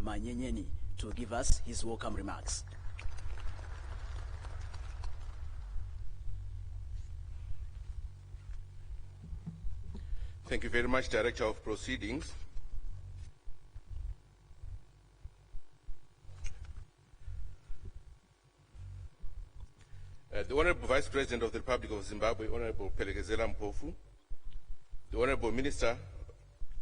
Manyenyeni to give us his welcome remarks. Thank you very much, Director of Proceedings. The Honorable Vice President of the Republic of Zimbabwe, Honorable Mphoko, the Honorable Minister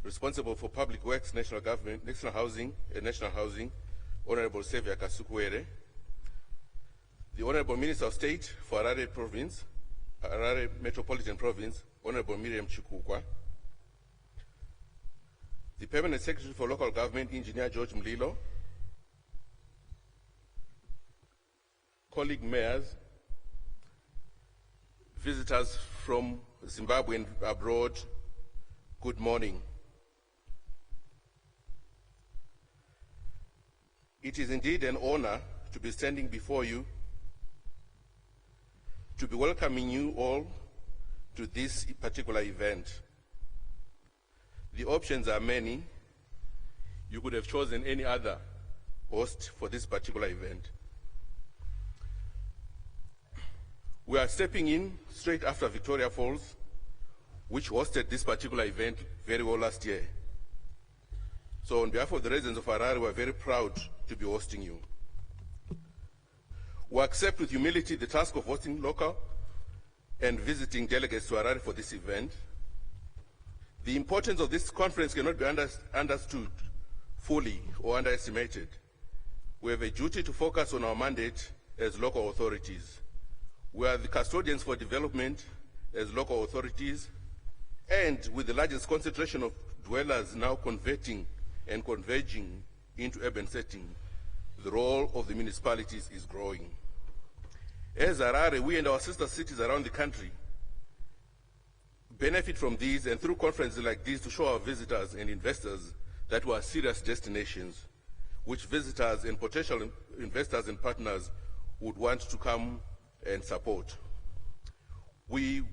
responsible for Public Works, National Government, National Housing, Honorable Xavier Kasukuwere, the Honorable Minister of State for Harare Province, Harare Metropolitan Province, Honorable Miriam Chikukwa, the Permanent Secretary for Local Government, Engineer George Mlilo, colleague mayors, visitors from Zimbabwe and abroad, good morning. It is indeed an honor to be standing before you, to be welcoming you all to this particular event. The options are many. You could have chosen any other host for this particular event. We are stepping in straight after Victoria Falls, which hosted this particular event very well last year. So on behalf of the residents of Harare, we are very proud to be hosting you. We accept with humility the task of hosting local and visiting delegates to Harare for this event. The importance of this conference cannot be understood fully or underestimated. We have a duty to focus on our mandate as local authorities. We are the custodians for development as local authorities, and with the largest concentration of dwellers now converting and converging into urban settings, the role of the municipalities is growing. As Harare, we and our sister cities around the country benefit from these, and through conferences like these, to show our visitors and investors that we are serious destinations, which visitors and potential investors and partners would want to come and support. This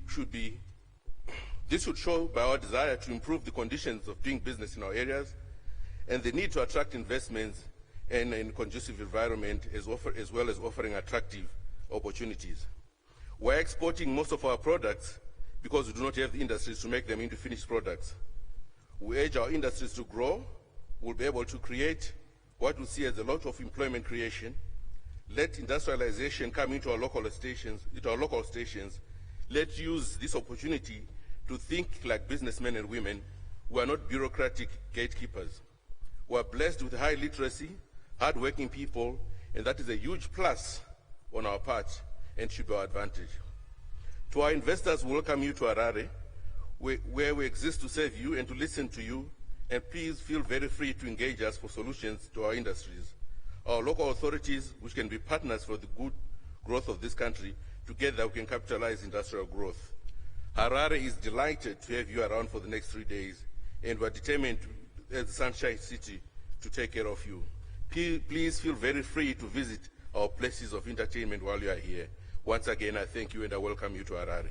should show by our desire to improve the conditions of doing business in our areas and the need to attract investments in a conducive environment, as well as offering attractive opportunities. We're exporting most of our products because we do not have the industries to make them into finished products. We urge our industries to grow. We'll be able to create what we see as a lot of employment creation. Let industrialization come into our local stations. Let's use this opportunity to think like businessmen and women. We are not bureaucratic gatekeepers. We are blessed with high literacy, hardworking people, and that is a huge plus on our part and should be our advantage. To our investors, we welcome you to Harare, where we exist to serve you and to listen to you, and please feel very free to engage us for solutions to our industries. Our local authorities, which can be partners for the good growth of this country, together we can capitalize industrial growth. Harare is delighted to have you around for the next 3 days, and we're determined as the Sunshine City to take care of you. Please feel very free to visit our places of entertainment while you are here. Once again, I thank you and I welcome you to Harare.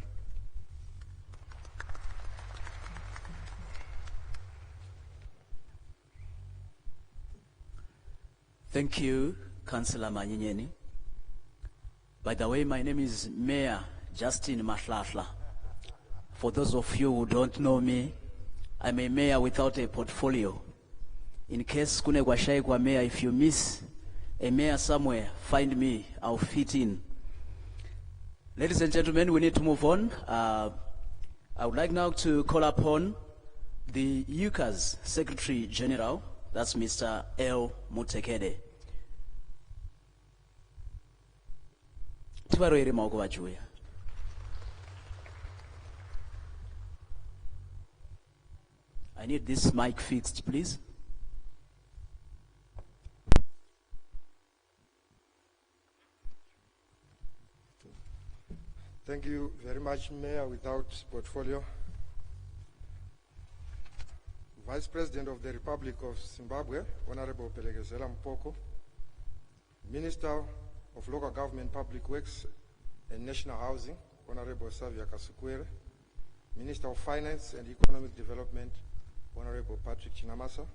Thank you, Councillor Manyenyeni. By the way, my name is Mayor Justin Mahlahla. For those of you who don't know me, I'm a mayor without a portfolio. In case kune kwashai kwa mayor, if you miss a mayor somewhere, find me, I'll fit in. Ladies and gentlemen, we need to move on. I would like now to call upon the UCA's Secretary General, that's Mr. L. Mutekede. Tibaroere maoko bajuya. I need this mic fixed, please. Thank you very much, Mayor without portfolio. Vice President of the Republic of Zimbabwe, Honorable Mphoko, Minister of Local Government, Public Works and National Housing, Honorable Xavier Kasukuwere, Minister of Finance and Economic Development, Honorable Patrick Chinamasa,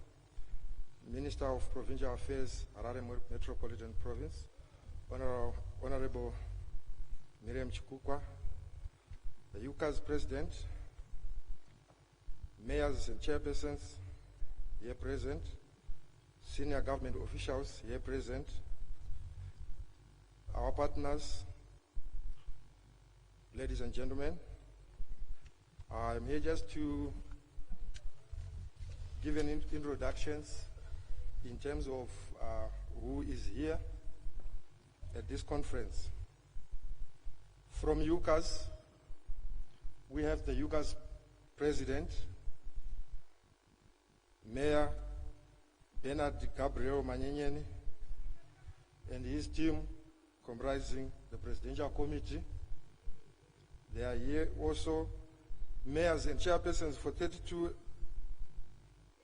Minister of Provincial Affairs, Harare Metropolitan Province, Honorable Miriam Chikukwa, the UCAS President, Mayors and Chairpersons here present, senior government officials here present, our partners, ladies and gentlemen. I'm here just to give an introductions in terms of who is here at this conference. From UCAS, we have the UCAS President, Mayor Bernard Gabriel Manyenyeni, and his team comprising the Presidential Committee. They are here also mayors and chairpersons for 32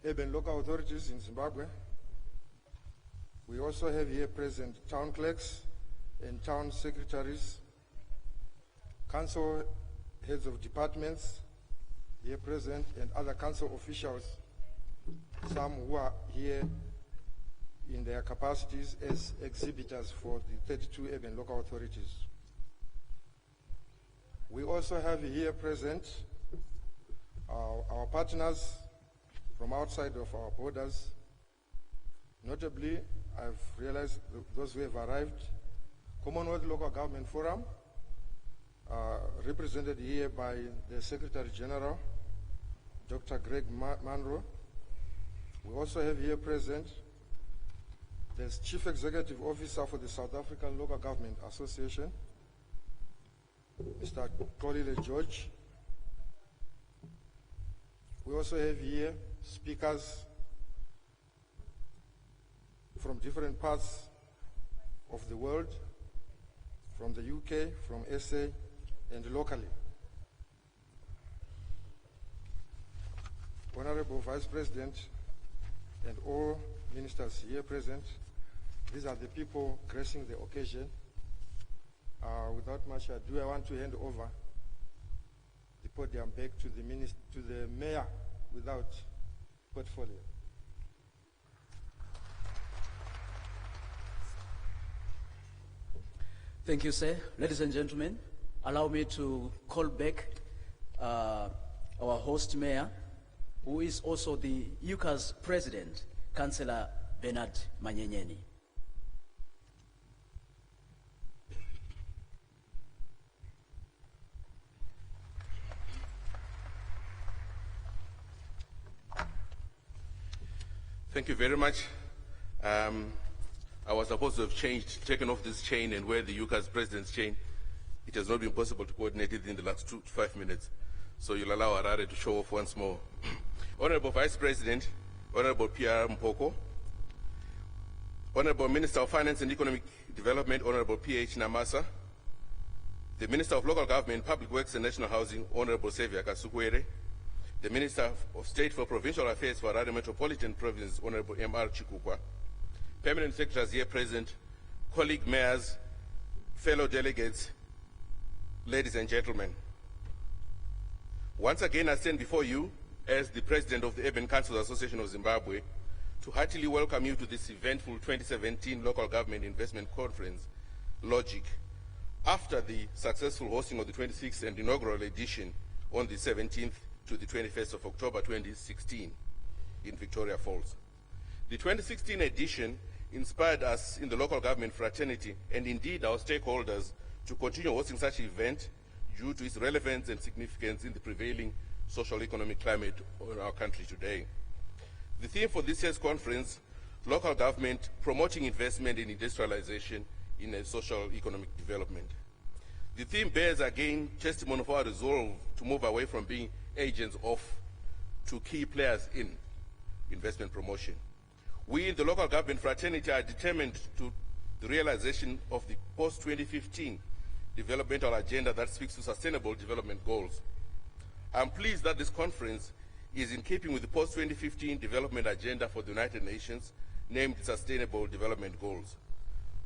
urban local authorities in Zimbabwe. We also have here present town clerks and town secretaries, council heads of departments here present, and other council officials, some who are here in their capacities as exhibitors for the 32 urban local authorities. We also have here present our partners from outside of our borders. Notably, I've realized those who have arrived, Commonwealth Local Government Forum, represented here by the Secretary General, Dr. Greg Manro. We also have here present the Chief Executive Officer for the South African Local Government Association, Mr. Kolile George. We also have here speakers from different parts of the world, from the UK, from SA, and locally. Honorable Vice President and all ministers here present, these are the people gracing the occasion. Without much ado, I want to hand over the podium back to the mayor without portfolio. Thank you, sir. Ladies and gentlemen, allow me to call back our host mayor, who is also the UCAS president, Councillor Bernard Manyenyeni. Thank you very much. I was supposed to have taken off this chain and wear the UCAS president's chain. It has not been possible to coordinate it in the last 2 to 5 minutes. So you'll allow Harare to show off once more. Honorable Vice President, Honorable Pierre Mphoko, Honorable Minister of Finance and Economic Development, Honorable P.H. Namasa, the Minister of Local Government, Public Works and National Housing, Honorable Xavier Kasukwere, the Minister of State for Provincial Affairs for Harare Metropolitan Province, Honorable M.R. Chikukwa, permanent secretaries here present, colleague mayors, fellow delegates, ladies and gentlemen. Once again, I stand before you as the President of the Urban Councils Association of Zimbabwe to heartily welcome you to this eventful 2017 Local Government Investment Conference, LOGIC, after the successful hosting of the 26th and inaugural edition on the 17th to the 21st of October 2016 in Victoria Falls. The 2016 edition inspired us in the local government fraternity and indeed our stakeholders to continue hosting such an event due to its relevance and significance in the prevailing social economic climate in our country today. The theme for this year's conference, local government promoting investment in industrialization in a social economic development. The theme bears again testimony of our resolve to move away from being agents of to key players in investment promotion. We in the local government fraternity are determined to the realization of the post-2015 developmental agenda that speaks to sustainable development goals. I'm pleased that this conference is in keeping with the post-2015 development agenda for the United Nations, named Sustainable Development Goals.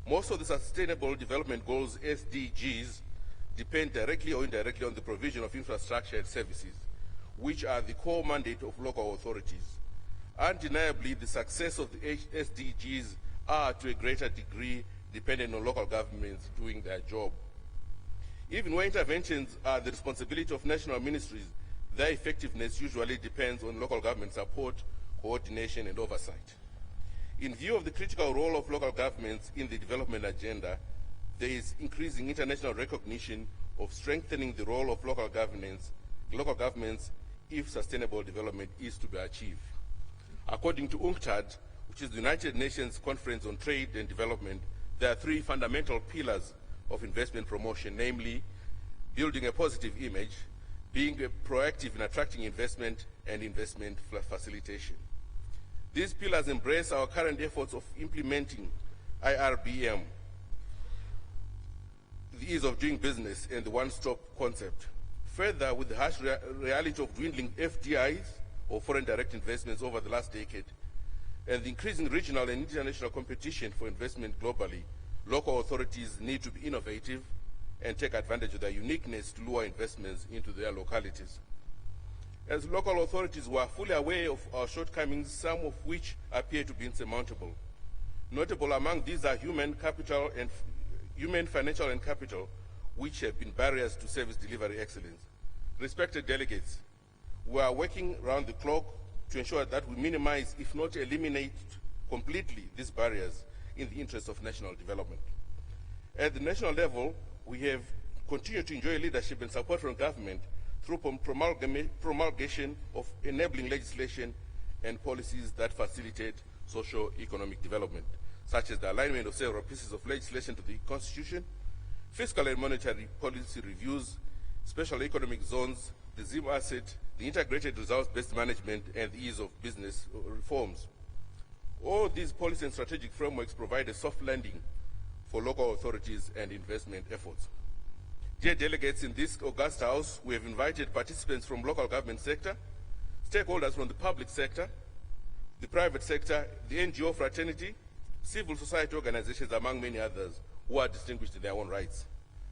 Most of the Sustainable Development Goals, SDGs, depend directly or indirectly on the provision of infrastructure and services, which are the core mandate of local authorities. Undeniably, the success of the SDGs are to a greater degree dependent on local governments doing their job. Even where interventions are the responsibility of national ministries, their effectiveness usually depends on local government support, coordination, and oversight. In view of the critical role of local governments in the development agenda, there is increasing international recognition of strengthening the role of local governments if sustainable development is to be achieved. According to UNCTAD, which is the United Nations Conference on Trade and Development, there are three fundamental pillars of investment promotion, namely building a positive image, being proactive in attracting investment, and investment facilitation. These pillars embrace our current efforts of implementing IRBM, the ease of doing business, and the one-stop concept. Further, with the harsh reality of dwindling FDIs, or foreign direct investments, over the last decade, and the increasing regional and international competition for investment globally, local authorities need to be innovative and take advantage of their uniqueness to lure investments into their localities. As local authorities, we are fully aware of our shortcomings, some of which appear to be insurmountable. Notable among these are human, financial, and capital, which have been barriers to service delivery excellence. Respected delegates, we are working round the clock to ensure that we minimize, if not eliminate completely, these barriers in the interest of national development. At the national level, we have continued to enjoy leadership and support from government through promulgation of enabling legislation and policies that facilitate socio-economic development, such as the alignment of several pieces of legislation to the Constitution, fiscal and monetary policy reviews, special economic zones, the ZIM asset, the integrated results-based management, and the ease of business reforms. All these policy and strategic frameworks provide a soft landing for local authorities and investment efforts. Dear delegates, in this august house, we have invited participants from local government sector, stakeholders from the public sector, the private sector, the NGO fraternity, civil society organizations, among many others, who are distinguished in their own rights.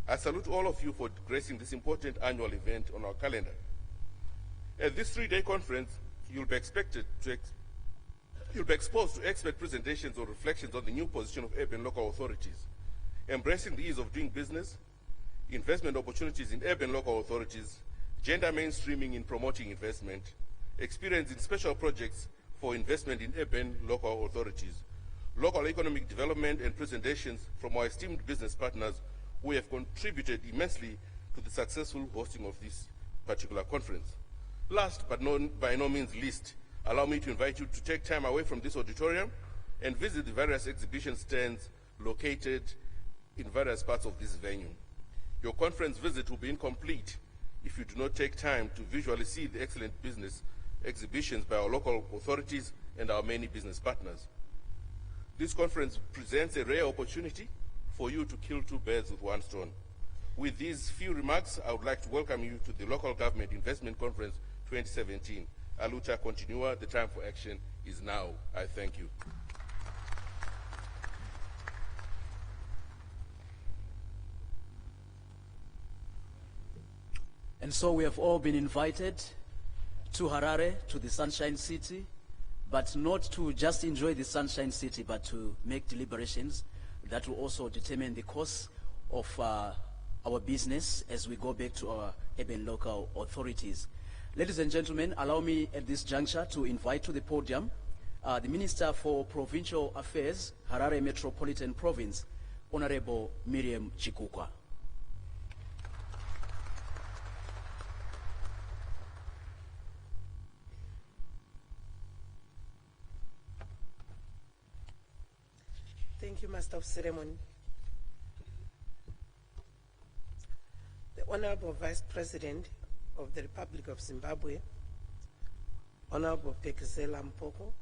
I salute all of you for gracing this important annual event on our calendar. At this three-day conference, you'll be exposed to expert presentations or reflections on the new position of urban local authorities, embracing the ease of doing business, investment opportunities in urban local authorities, gender mainstreaming in promoting investment, experience in special projects for investment in urban local authorities, local economic development, and presentations from our esteemed business partners who have contributed immensely to the successful hosting of this particular conference. Last but by no means least, allow me to invite you to take time away from this auditorium and visit the various exhibition stands located in various parts of this venue. Your conference visit will be incomplete if you do not take time to visually see the excellent business exhibitions by our local authorities and our many business partners. This conference presents a rare opportunity for you to kill two birds with one stone. With these few remarks, I would like to welcome you to the Local Government Investment Conference 2017. Aluta continua, the time for action is now. I thank you. And so we have all been invited to Harare, to the Sunshine City, but not to just enjoy the Sunshine City, but to make deliberations that will also determine the course of our business as we go back to our urban local authorities. Ladies and gentlemen, allow me at this juncture to invite to the podium the Minister for Provincial Affairs, Harare Metropolitan Province, Honorable Miriam Chikukwa. Thank you, Master of Ceremony. The Honorable Vice President of the Republic of Zimbabwe, Honorable Mphoko,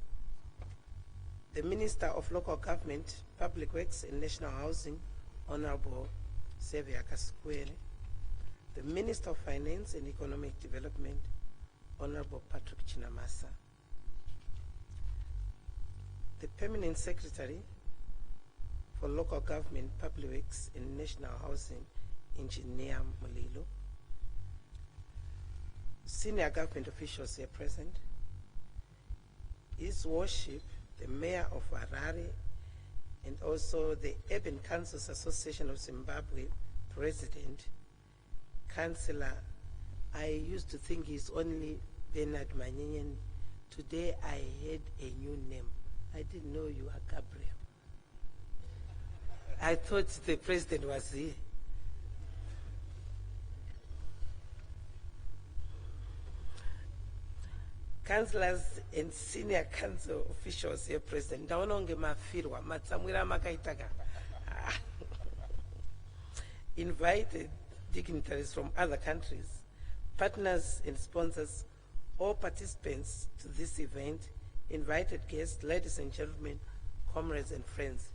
the Minister of Local Government, Public Works and National Housing, Honorable Xavier Kaskwere, the Minister of Finance and Economic Development, Honorable Patrick Chinamasa, the Permanent Secretary for Local Government, Public Works and National Housing, Engineer Molilo, senior government officials here present, His Worship, the Mayor of Harare, and also the Urban Councils Association of Zimbabwe President, Councillor, I used to think he's only Bernard Manyenyen. Today I heard a new name. I didn't know you are Gabriel. I thought the president was here. Councillors and senior council officials here present. Invited dignitaries from other countries, partners and sponsors, all participants to this event, invited guests, ladies and gentlemen, comrades and friends.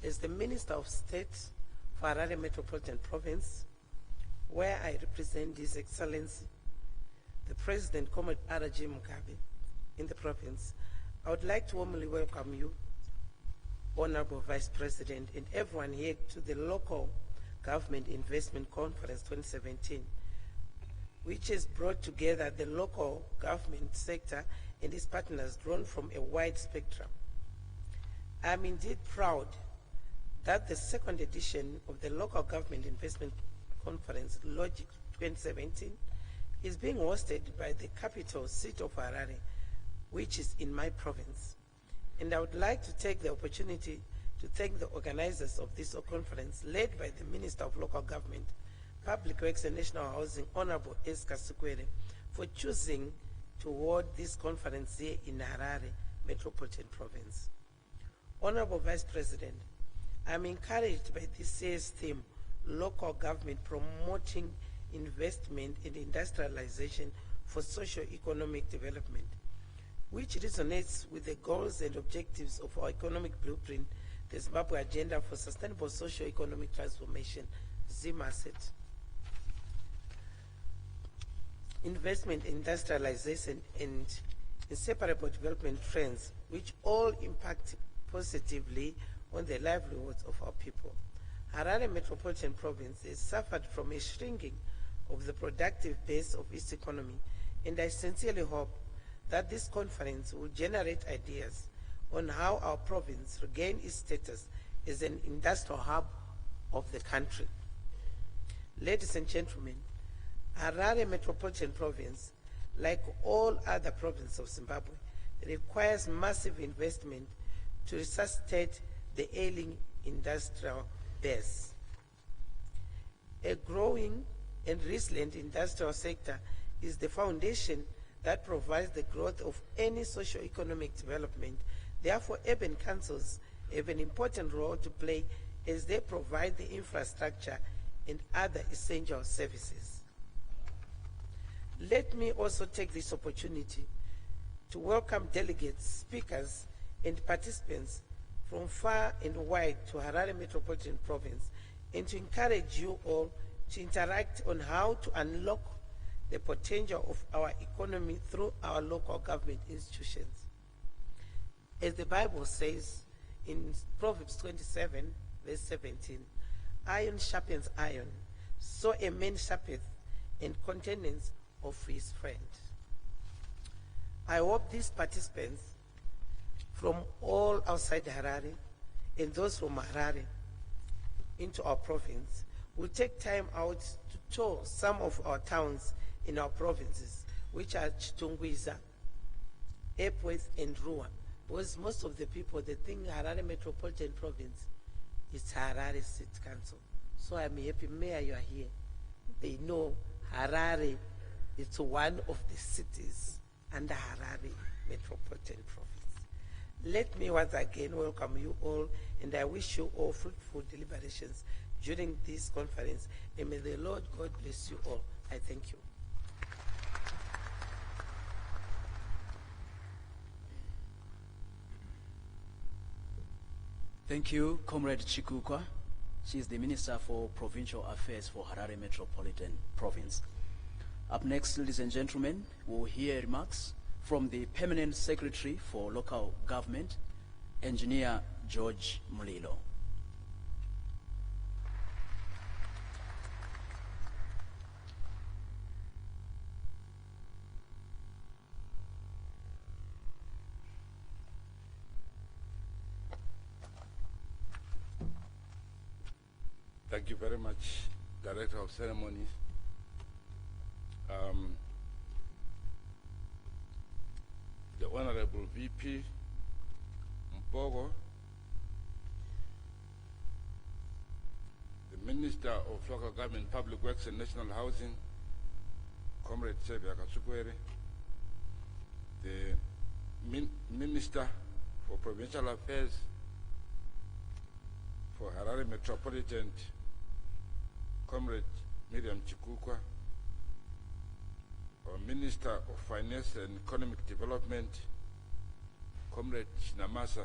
As the Minister of State for Harare Metropolitan Province, where I represent His Excellency, the President, Comrade R.J. Mugabe, in the province, I would like to warmly welcome you, Honorable Vice President, and everyone here to the Local Government Investment Conference 2017, which has brought together the local government sector and its partners drawn from a wide spectrum. I'm indeed proud that the second edition of the Local Government Investment Conference, Logic 2017, is being hosted by the capital seat of Harare, which is in my province. And I would like to take the opportunity to thank the organizers of this conference, led by the Minister of Local Government, Public Works and National Housing, Honorable Eska Sukwere, for choosing to hold this conference here in Harare Metropolitan Province. Honorable Vice President, I'm encouraged by this year's theme, local government promoting investment in industrialization for socio-economic development, which resonates with the goals and objectives of our economic blueprint, the Zimbabwe Agenda for Sustainable Socio-Economic Transformation, ZIMASET. Investment, industrialization, and inseparable development trends, which all impact positively on the livelihoods of our people. Harare Metropolitan Province has suffered from a shrinking of the productive base of its economy, and I sincerely hope that this conference will generate ideas on how our province regain its status as an industrial hub of the country. Ladies and gentlemen, Harare Metropolitan Province, like all other provinces of Zimbabwe, requires massive investment to resuscitate the ailing industrial base. A growing and resilient industrial sector is the foundation that provides the growth of any socio-economic development. Therefore, urban councils have an important role to play as they provide the infrastructure and other essential services. Let me also take this opportunity to welcome delegates, speakers, and participants from far and wide to Harare Metropolitan Province, and to encourage you all to interact on how to unlock the potential of our economy through our local government institutions. As the Bible says in Proverbs 27, verse 17, iron sharpens iron, so a man sharpeneth and countenance of his friend. I hope these participants from all outside Harare and those from Harare into our province will take time out to tour some of our towns in our provinces, which are Chitungwiza, Epworth, and Ruwa. Because most of the people, they think Harare Metropolitan Province is Harare City Council. So I'm happy, Mayor, you are here. They know Harare is one of the cities under Harare Metropolitan Province. Let me once again welcome you all, and I wish you all fruitful deliberations during this conference, and may the Lord God bless you all. I thank you. Thank you, Comrade Chikukwa. She is the Minister for Provincial Affairs for Harare Metropolitan Province. Up next, ladies and gentlemen, we'll hear remarks from the Permanent Secretary for Local Government, Engineer George Mulilo. Thank you very much, Director of Ceremonies. The Honorable VP Mphoko, the Minister of Local Government, Public Works and National Housing, Comrade Chairperson, the Minister for Provincial Affairs for Harare Metropolitan, Comrade Miriam Chikukwa, our Minister of Finance and Economic Development, Comrade Chinamasa,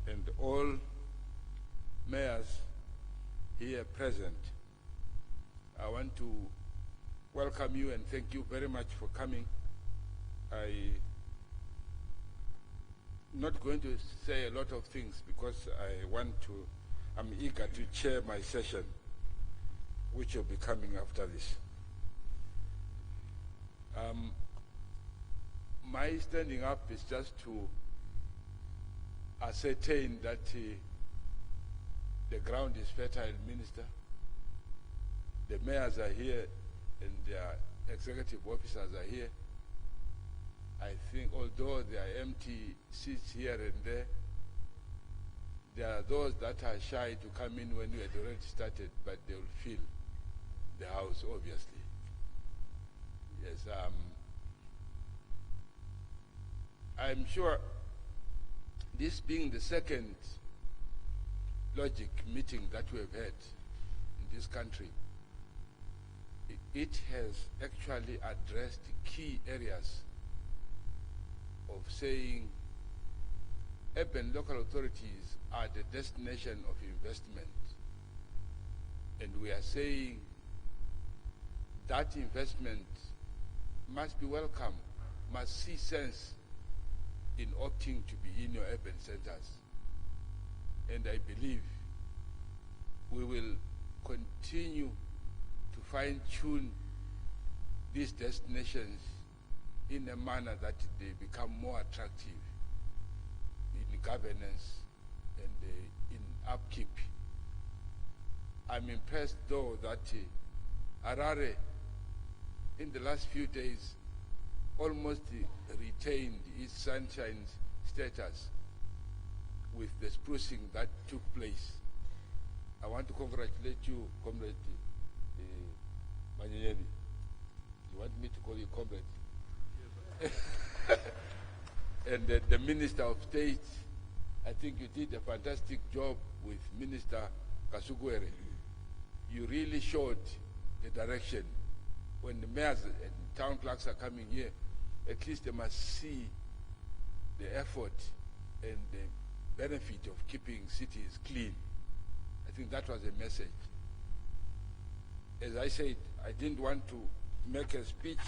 and all mayors here present. I want to welcome you and thank you very much for coming. I'm not going to say a lot of things because I'm eager to chair my session, which will be coming after this. My standing up is just to ascertain that the ground is fertile, Minister. The mayors are here and their executive officers are here. I think although there are empty seats here and there are those that are shy to come in when we had already started, but they will fill the house, obviously. Yes, I'm sure this being the second logic meeting that we have had in this country, it has actually addressed key areas of saying urban local authorities are the destination of investment. And we are saying that investment must be welcome, must see sense in opting to be in your urban centers. And I believe we will continue to fine-tune these destinations in a manner that they become more attractive in governance and in upkeep. I'm impressed though that Harare in the last few days almost retained its sunshine status with the sprucing that took place. I want to congratulate you, Comrade Manyeni. You want me to call you Comrade? And the Minister of State, I think you did a fantastic job with Minister Kasugwere. You really showed the direction. When the mayors and town clerks are coming here, at least they must see the effort and the benefit of keeping cities clean. I think that was a message. As I said, I didn't want to make a speech.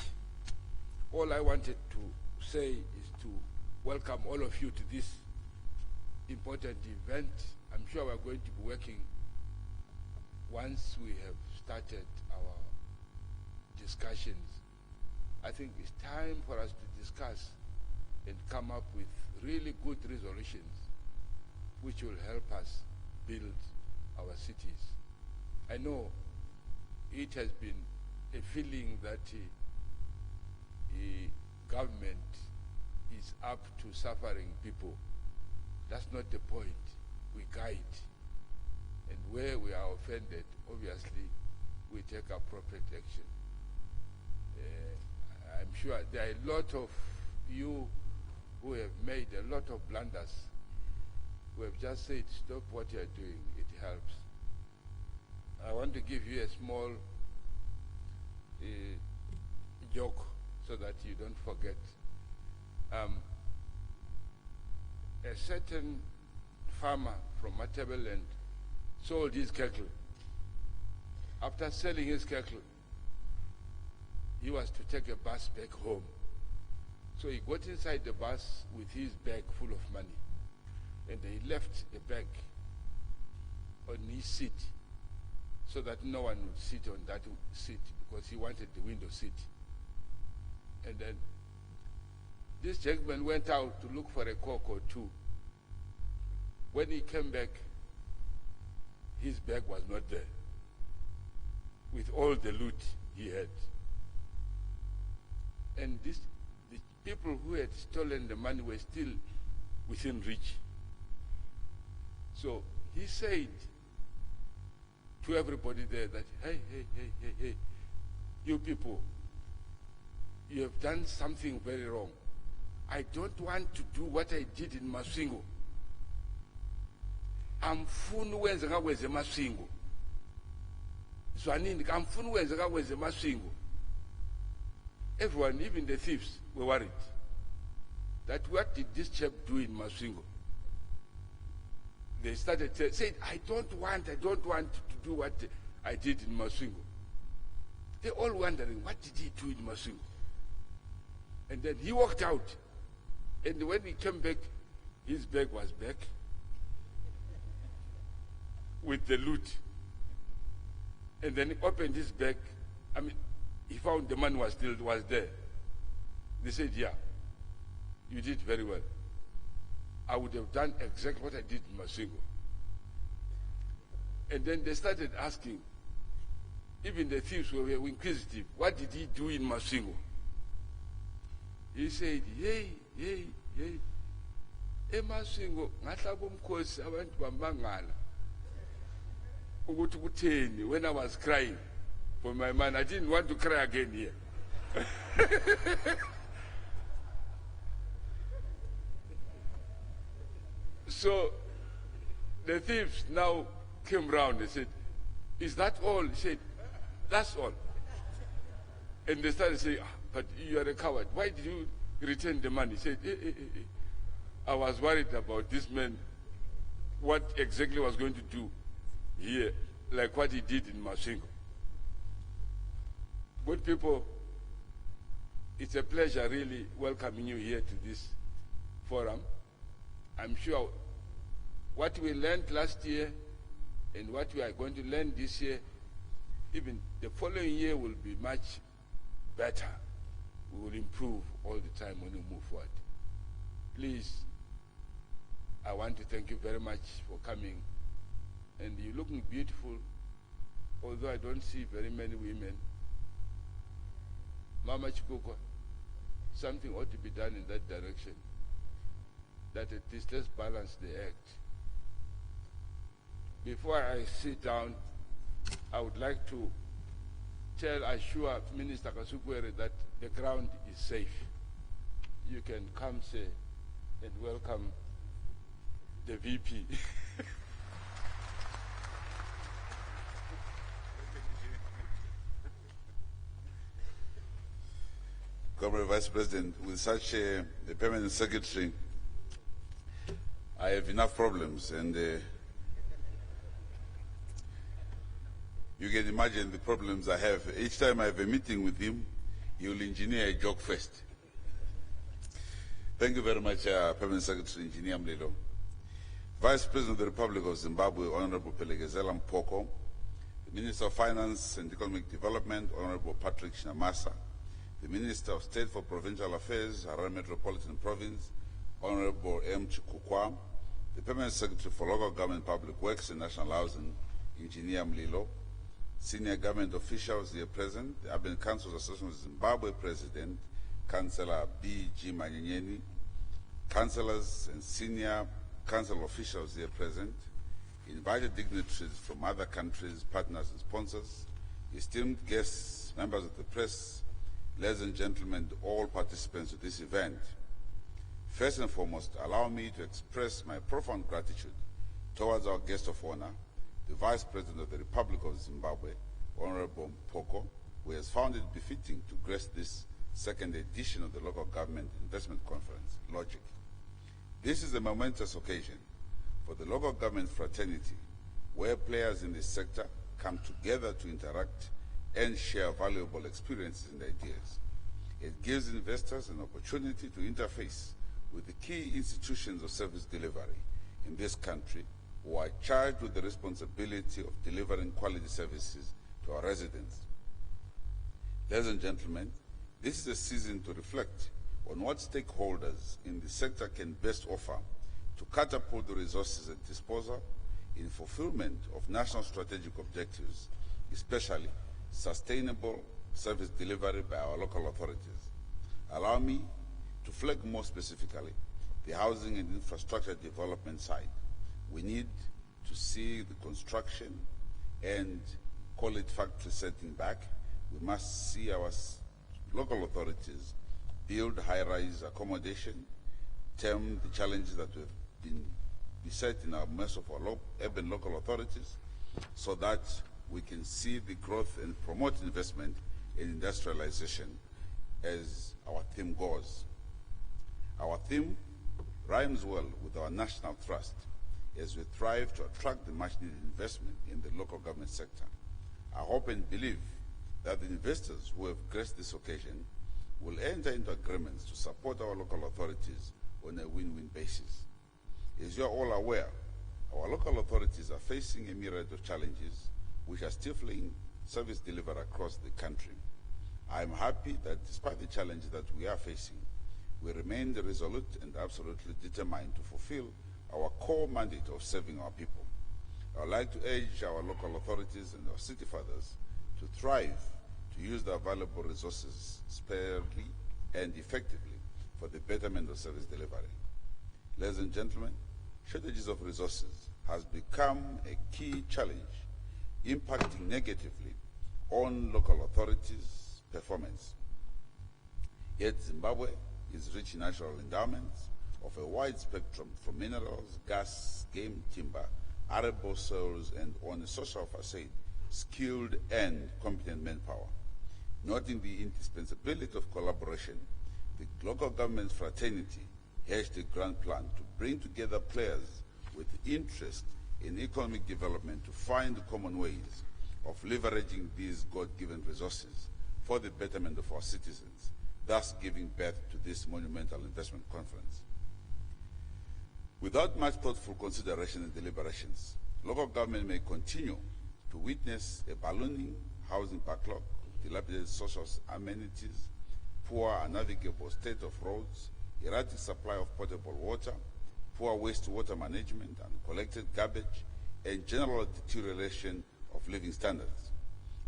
All I wanted to say is to welcome all of you to this important event. I'm sure we're going to be working once we have started our discussions. I think it's time for us to discuss and come up with really good resolutions which will help us build our cities. I know it has been a feeling that government is up to suffering people. That's not the point. We guide. And where we are offended, obviously, we take appropriate action. I'm sure there are a lot of you who have made a lot of blunders, who have just said, stop what you're doing, it helps. I want to give you a small joke so that you don't forget. A certain farmer from Matabeleland sold his cattle. After selling his cattle, he was to take a bus back home. So he got inside the bus with his bag full of money, and he left the bag on his seat so that no one would sit on that seat because he wanted the window seat. And then this gentleman went out to look for a cock or two. When he came back, his bag was not there, with all the loot he had. And the people who had stolen the money were still within reach. So he said to everybody there that, hey, you people, you have done something very wrong. I don't want to do what I did in Masingo. Amfuni wenza ngakwenza eMasingo. Zwanini amfuni wenza ngakwenza eMasingo. Everyone, even the thieves, were worried that what did this chap do in Masingo? They started saying, I don't want to do what I did in Masingo. They're all wondering, what did he do in Masingo? And then he walked out. And when he came back, his bag was back with the loot. And then he opened his bag. I mean, he found the money was there. They said, yeah, you did very well. I would have done exactly what I did in Masingo. And then they started asking, even the thieves were inquisitive, what did he do in Masingo? He said, hey, eMasingo ngahlaba umkhosi abantu bamangala ukuthi kutheni. When I was crying for my man, I didn't want to cry again here. So the thieves now came round and said, is that all? He said, that's all. And they started saying, but you are a coward. Why did you return the money? He said, I was worried about this man, what exactly was going to do here, like what he did in Masingo. Good people, it's a pleasure really welcoming you here to this forum. I'm sure what we learned last year and what we are going to learn this year, even the following year will be much better. We will improve all the time when we move forward. Please, I want to thank you very much for coming. And you're looking beautiful, although I don't see very many women. Mama Chikoko, something ought to be done in that direction, that at least let's balance the act. Before I sit down, I would like to assure Minister Kasukwere that the ground is safe. You can come, say, and welcome the VP. Comrade Vice President, with such a permanent secretary, I have enough problems, and you can imagine the problems I have. Each time I have a meeting with him, he will engineer a joke first. Thank you very much, Permanent Secretary Engineer Mlilo. Vice President of the Republic of Zimbabwe, Honorable Pelegezela Mphoko, the Minister of Finance and Economic Development, Honorable Patrick Shinamasa, the Minister of State for Provincial Affairs, Harare Metropolitan Province, Honorable M. Chikukwa, the Permanent Secretary for Local Government Public Works and National Housing, Engineer Mlilo, senior government officials here present, the Urban Council's Association of Zimbabwe President, Councillor B.G. Manyenyeni, councillors and senior council officials here present, invited dignitaries from other countries, partners and sponsors, esteemed guests, members of the press, ladies and gentlemen, all participants of this event. First and foremost, allow me to express my profound gratitude towards our guest of honor, the Vice President of the Republic of Zimbabwe, Honorable Mphoko, who has found it befitting to grace this second edition of the Local Government Investment Conference, LOGIC. This is a momentous occasion for the local government fraternity, where players in this sector come together to interact and share valuable experiences and ideas. It gives investors an opportunity to interface with the key institutions of service delivery in this country who are charged with the responsibility of delivering quality services to our residents. Ladies and gentlemen, this is a season to reflect on what stakeholders in the sector can best offer to catapult the resources at disposal in fulfillment of national strategic objectives, especially sustainable service delivery by our local authorities. Allow me to flag more specifically the housing and infrastructure development side. We need to see the construction and call it factory setting back. We must see our local authorities build high-rise accommodation, term the challenges that we've been beset in our most of our urban local authorities, so that we can see the growth and promote investment in industrialization as our theme goes. Our theme rhymes well with our national thrust as we thrive to attract the much-needed investment in the local government sector. I hope and believe that the investors who have graced this occasion will enter into agreements to support our local authorities on a win-win basis. As you are all aware, our local authorities are facing a myriad of challenges which are stifling service delivery across the country. I am happy that despite the challenges that we are facing, we remain resolute and absolutely determined to fulfill our core mandate of serving our people. I would like to urge our local authorities and our city fathers to thrive, to use their valuable resources sparingly and effectively for the betterment of service delivery. Ladies and gentlemen, shortages of resources has become a key challenge, impacting negatively on local authorities' performance. Yet Zimbabwe is rich in natural endowments of a wide spectrum from minerals, gas, game, timber, arable soils, and on a social facade, skilled and competent manpower. Noting the indispensability of collaboration, the local government fraternity hatched a grand plan to bring together players with interest in economic development to find common ways of leveraging these God-given resources for the betterment of our citizens, thus giving birth to this monumental investment conference. Without much thoughtful consideration and deliberations, local government may continue to witness a ballooning housing backlog, dilapidated social amenities, poor unnavigable state of roads, erratic supply of potable water, poor wastewater management, uncollected garbage, and general deterioration of living standards.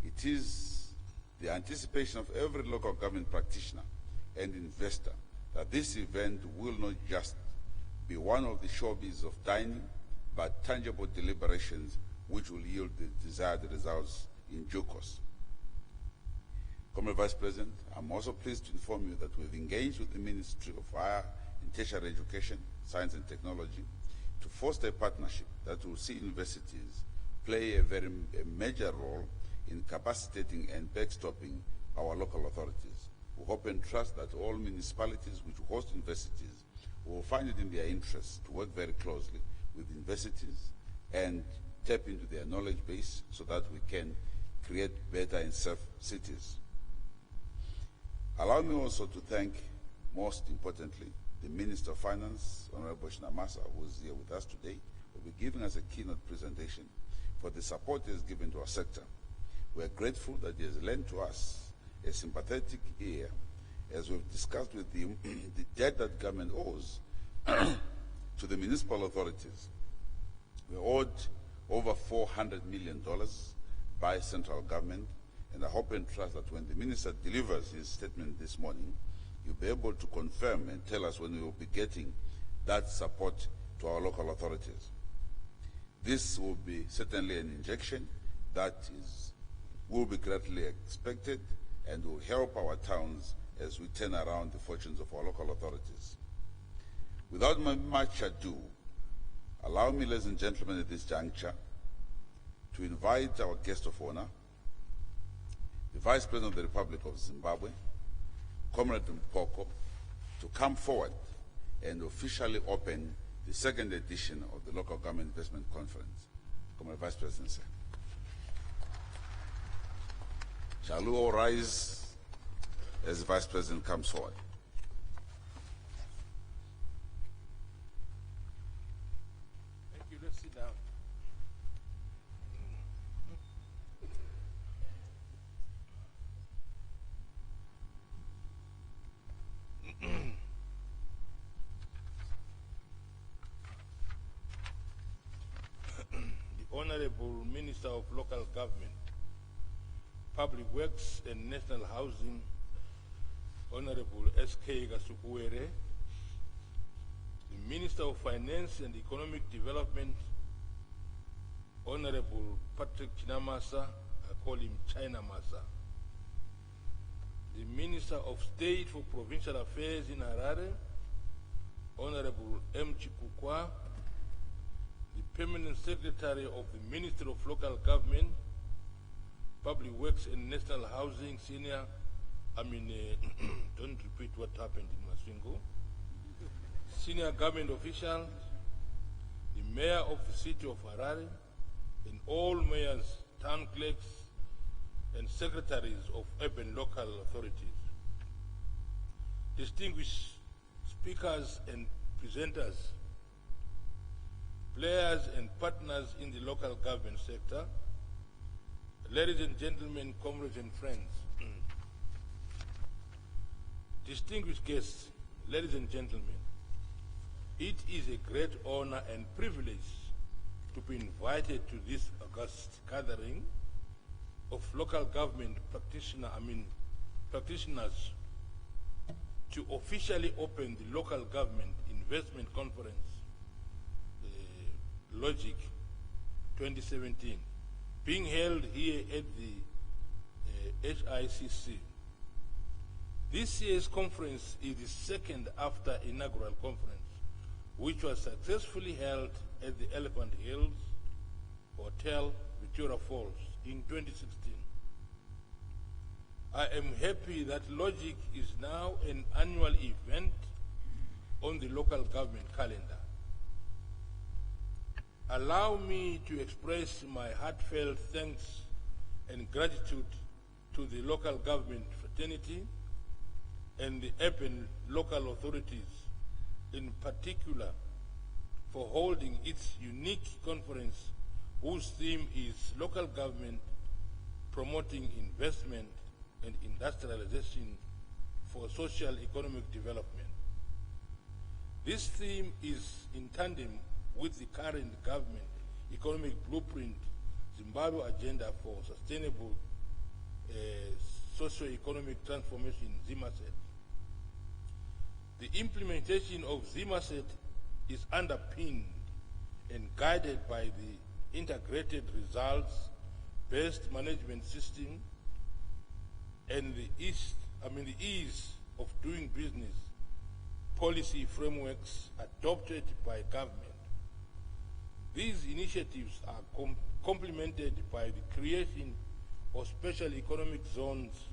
It is the anticipation of every local government practitioner and investor that this event will not just be one of the showbiz of dining, but tangible deliberations which will yield the desired results in due course. Comrade Vice President, I'm also pleased to inform you that we've engaged with the Ministry of Higher and Tertiary Education, Science and Technology to foster a partnership that will see universities play a major role in capacitating and backstopping our local authorities. We hope and trust that all municipalities which host universities will find it in their interest to work very closely with universities and tap into their knowledge base so that we can create better and safe cities. Allow me also to thank, most importantly, the Minister of Finance, Honorable Shinamasa, who is here with us today, will be giving us a keynote presentation for the support he has given to our sector. We are grateful that he has lent to us a sympathetic ear as we've discussed with him the debt that government owes to the municipal authorities. We owed over $400 million by central government, and I hope and trust that when the minister delivers his statement this morning, you'll be able to confirm and tell us when we will be getting that support to our local authorities. This will be certainly an injection that will be greatly expected and will help our towns as we turn around the fortunes of our local authorities. Without much ado, allow me, ladies and gentlemen, at this juncture, to invite our guest of honor, the Vice President of the Republic of Zimbabwe, Comrade Mphoko, to come forward and officially open the second edition of the Local Government Investment Conference. Comrade Vice President, sir. Shall we all rise as the Vice President comes forward? Thank you. Let's sit down. Honorable Minister of Local Government, Public Works and National Housing, Honorable S.K. Gasukuere, the Minister of Finance and Economic Development, Honorable Patrick Chinamasa, I call him China Masa, the Minister of State for Provincial Affairs in Harare, Honorable M. Chikukwa, the Permanent Secretary of the Ministry of Local Government, Public Works and National Housing, don't repeat what happened in Masvingo, senior government officials, the Mayor of the City of Harare, and all mayors, town clerks, and secretaries of urban local authorities. Distinguished speakers and presenters, players and partners in the local government sector, ladies and gentlemen, comrades and friends, distinguished guests, ladies and gentlemen, it is a great honor and privilege to be invited to this august gathering of local government practitioners to officially open the Local Government Investment Conference, Logic 2017, being held here at the HICC. This year's conference is the second after inaugural conference, which was successfully held at the Elephant Hills Hotel, Victoria Falls in 2016. I am happy that Logic is now an annual event on the local government calendar. Allow me to express my heartfelt thanks and gratitude to the local government fraternity and the urban local authorities in particular for holding its unique conference whose theme is local government promoting investment and industrialization for social economic development. This theme is in tandem with the current government economic blueprint, Zimbabwe Agenda for Sustainable Socio-Economic Transformation, ZIMASET. The implementation of ZIMASET is underpinned and guided by the integrated results-based management system and the ease of doing business policy frameworks adopted by government. These initiatives are complemented by the creation of special economic zones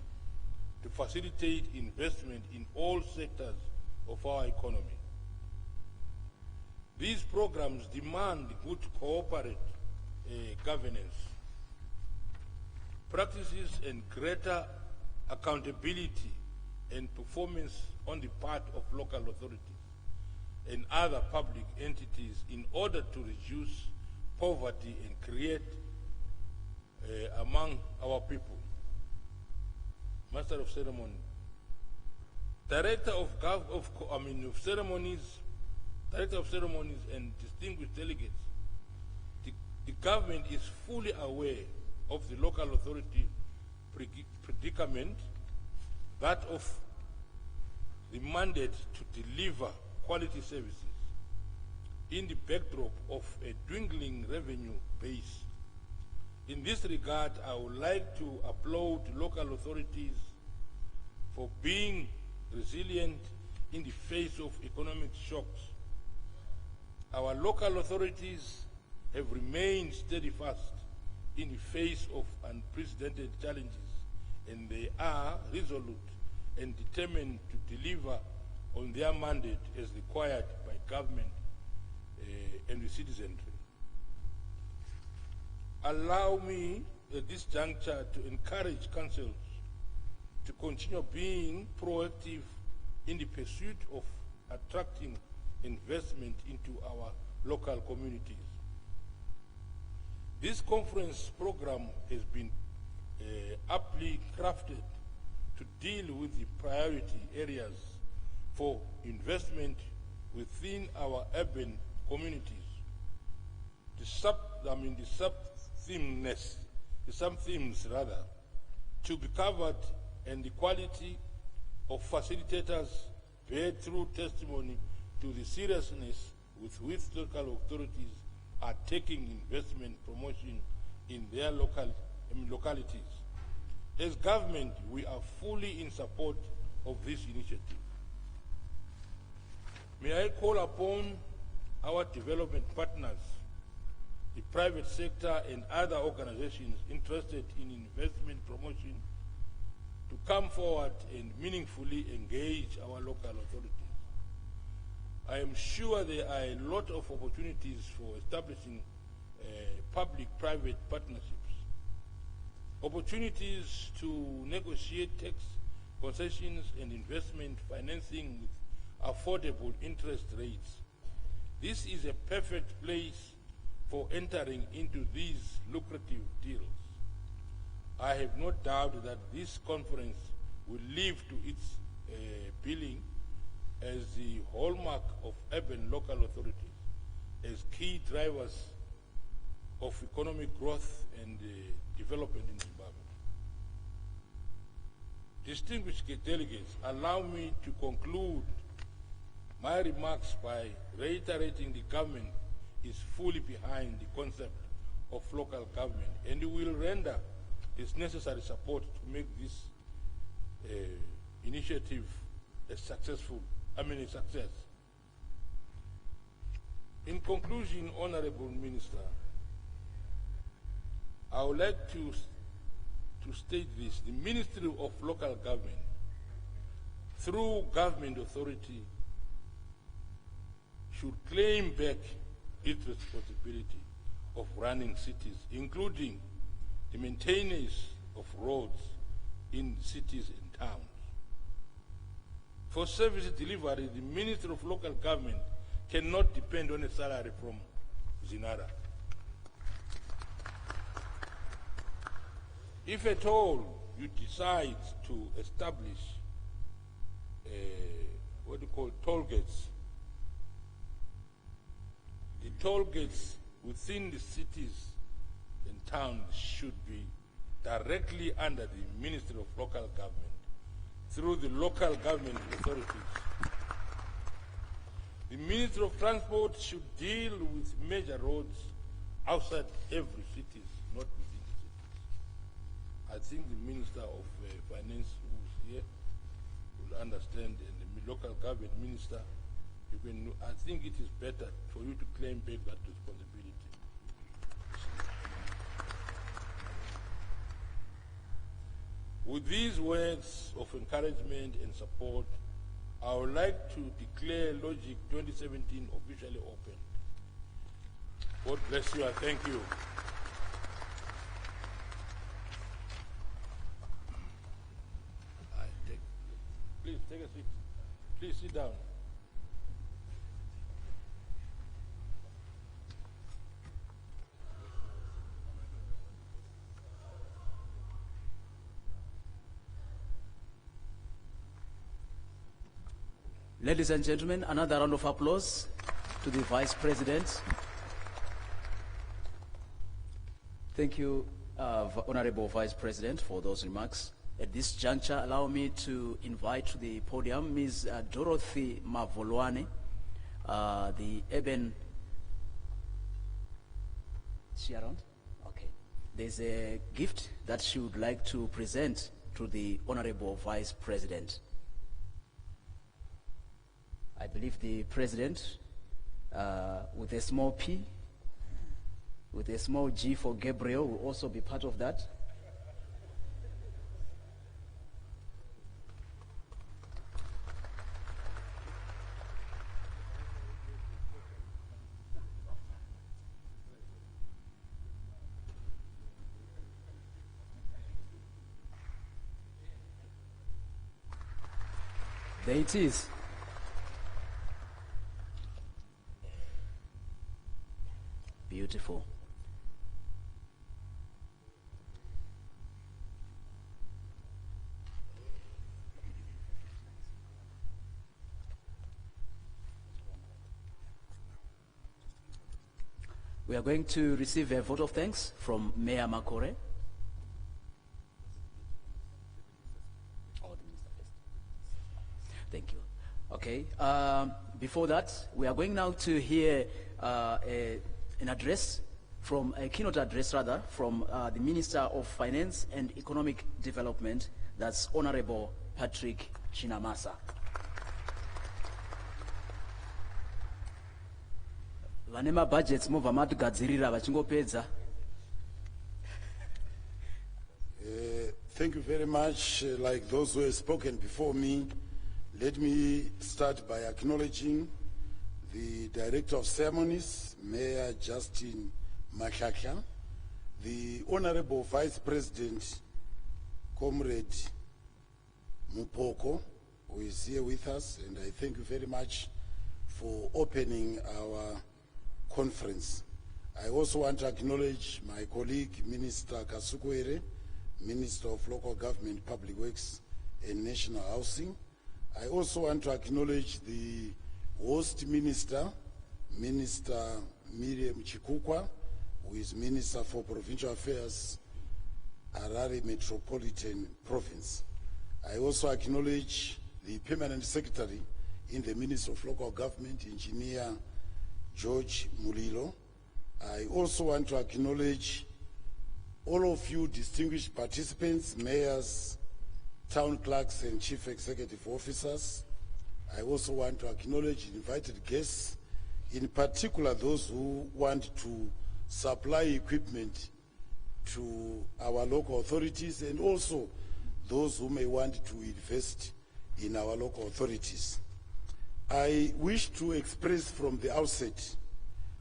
to facilitate investment in all sectors of our economy. These programs demand good corporate governance, practices and greater accountability and performance on the part of local authorities and other public entities in order to reduce poverty and create among our people. Master of Ceremony, Director of Ceremonies and distinguished delegates, the government is fully aware of the local authority predicament, that of the mandate to deliver quality services in the backdrop of a dwindling revenue base. In this regard, I would like to applaud local authorities for being resilient in the face of economic shocks. Our local authorities have remained steadfast in the face of unprecedented challenges, and they are resolute and determined to deliver on their mandate as required by government and the citizenry. Allow me at this juncture to encourage councils to continue being proactive in the pursuit of attracting investment into our local communities. This conference program has been aptly crafted to deal with the priority areas for investment within our urban communities. The themes to be covered, and the quality of facilitators bear through testimony to the seriousness with which local authorities are taking investment promotion in their localities. As government, we are fully in support of this initiative. May I call upon our development partners, the private sector and other organizations interested in investment promotion to come forward and meaningfully engage our local authorities. I am sure there are a lot of opportunities for establishing public-private partnerships, opportunities to negotiate tax concessions and investment financing with affordable interest rates. This is a perfect place for entering into these lucrative deals. I have no doubt that this conference will live to its billing as the hallmark of urban local authorities, as key drivers of economic growth and development in Zimbabwe. Distinguished delegates, allow me to conclude my remarks by reiterating the government is fully behind the concept of local government and will render its necessary support to make this initiative a success. In conclusion, Honorable Minister, I would like to state this. The Ministry of Local Government, through government authority, should claim back its responsibility of running cities, including the maintenance of roads in cities and towns. For service delivery, the Ministry of Local Government cannot depend on a salary from Zinara. If at all you decide to establish toll gates, the toll gates within the cities and towns should be directly under the Ministry of Local Government through the local government authorities. The Ministry of Transport should deal with major roads outside every city, not within the cities. I think the Minister of Finance who is here will understand, and the local government minister, I think it is better for you to claim back that responsibility. With these words of encouragement and support, I would like to declare Logic 2017 officially open. God bless you and thank you. Please take a seat. Please sit down. Ladies and gentlemen, another round of applause to the Vice President. Thank you, Honorable Vice President, for those remarks. At this juncture, allow me to invite to the podium Ms. Dorothy Mavolwane, the urban... Is she around? Okay. There's a gift that she would like to present to the Honorable Vice President. I believe the President, with a small P, with a small G for Gabriel, will also be part of that. There it is. Beautiful. We are going to receive a vote of thanks from Mayor Makore. Thank you. Okay. Before that, we are going now to hear an address from a keynote address, rather, from the Minister of Finance and Economic Development. That's Honorable Patrick Chinamasa. Vanema budgets mova matugadzirira vachingopedza. Thank you very much. Like those who have spoken before me, let me start by acknowledging the Director of Ceremonies, Mayor Justin Mphoko, the Honorable Vice President, Comrade Mphoko, who is here with us, and I thank you very much for opening our conference. I also want to acknowledge my colleague, Minister Kasukwere, Minister of Local Government, Public Works and National Housing. I also want to acknowledge the host minister, Minister Miriam Chikukwa, who is Minister for Provincial Affairs, Harare Metropolitan Province. I also acknowledge the Permanent Secretary in the Ministry of Local Government, Engineer George Mulilo. I also want to acknowledge all of you distinguished participants, mayors, town clerks and chief executive officers. I also want to acknowledge invited guests, in particular those who want to supply equipment to our local authorities, and also those who may want to invest in our local authorities. I wish to express from the outset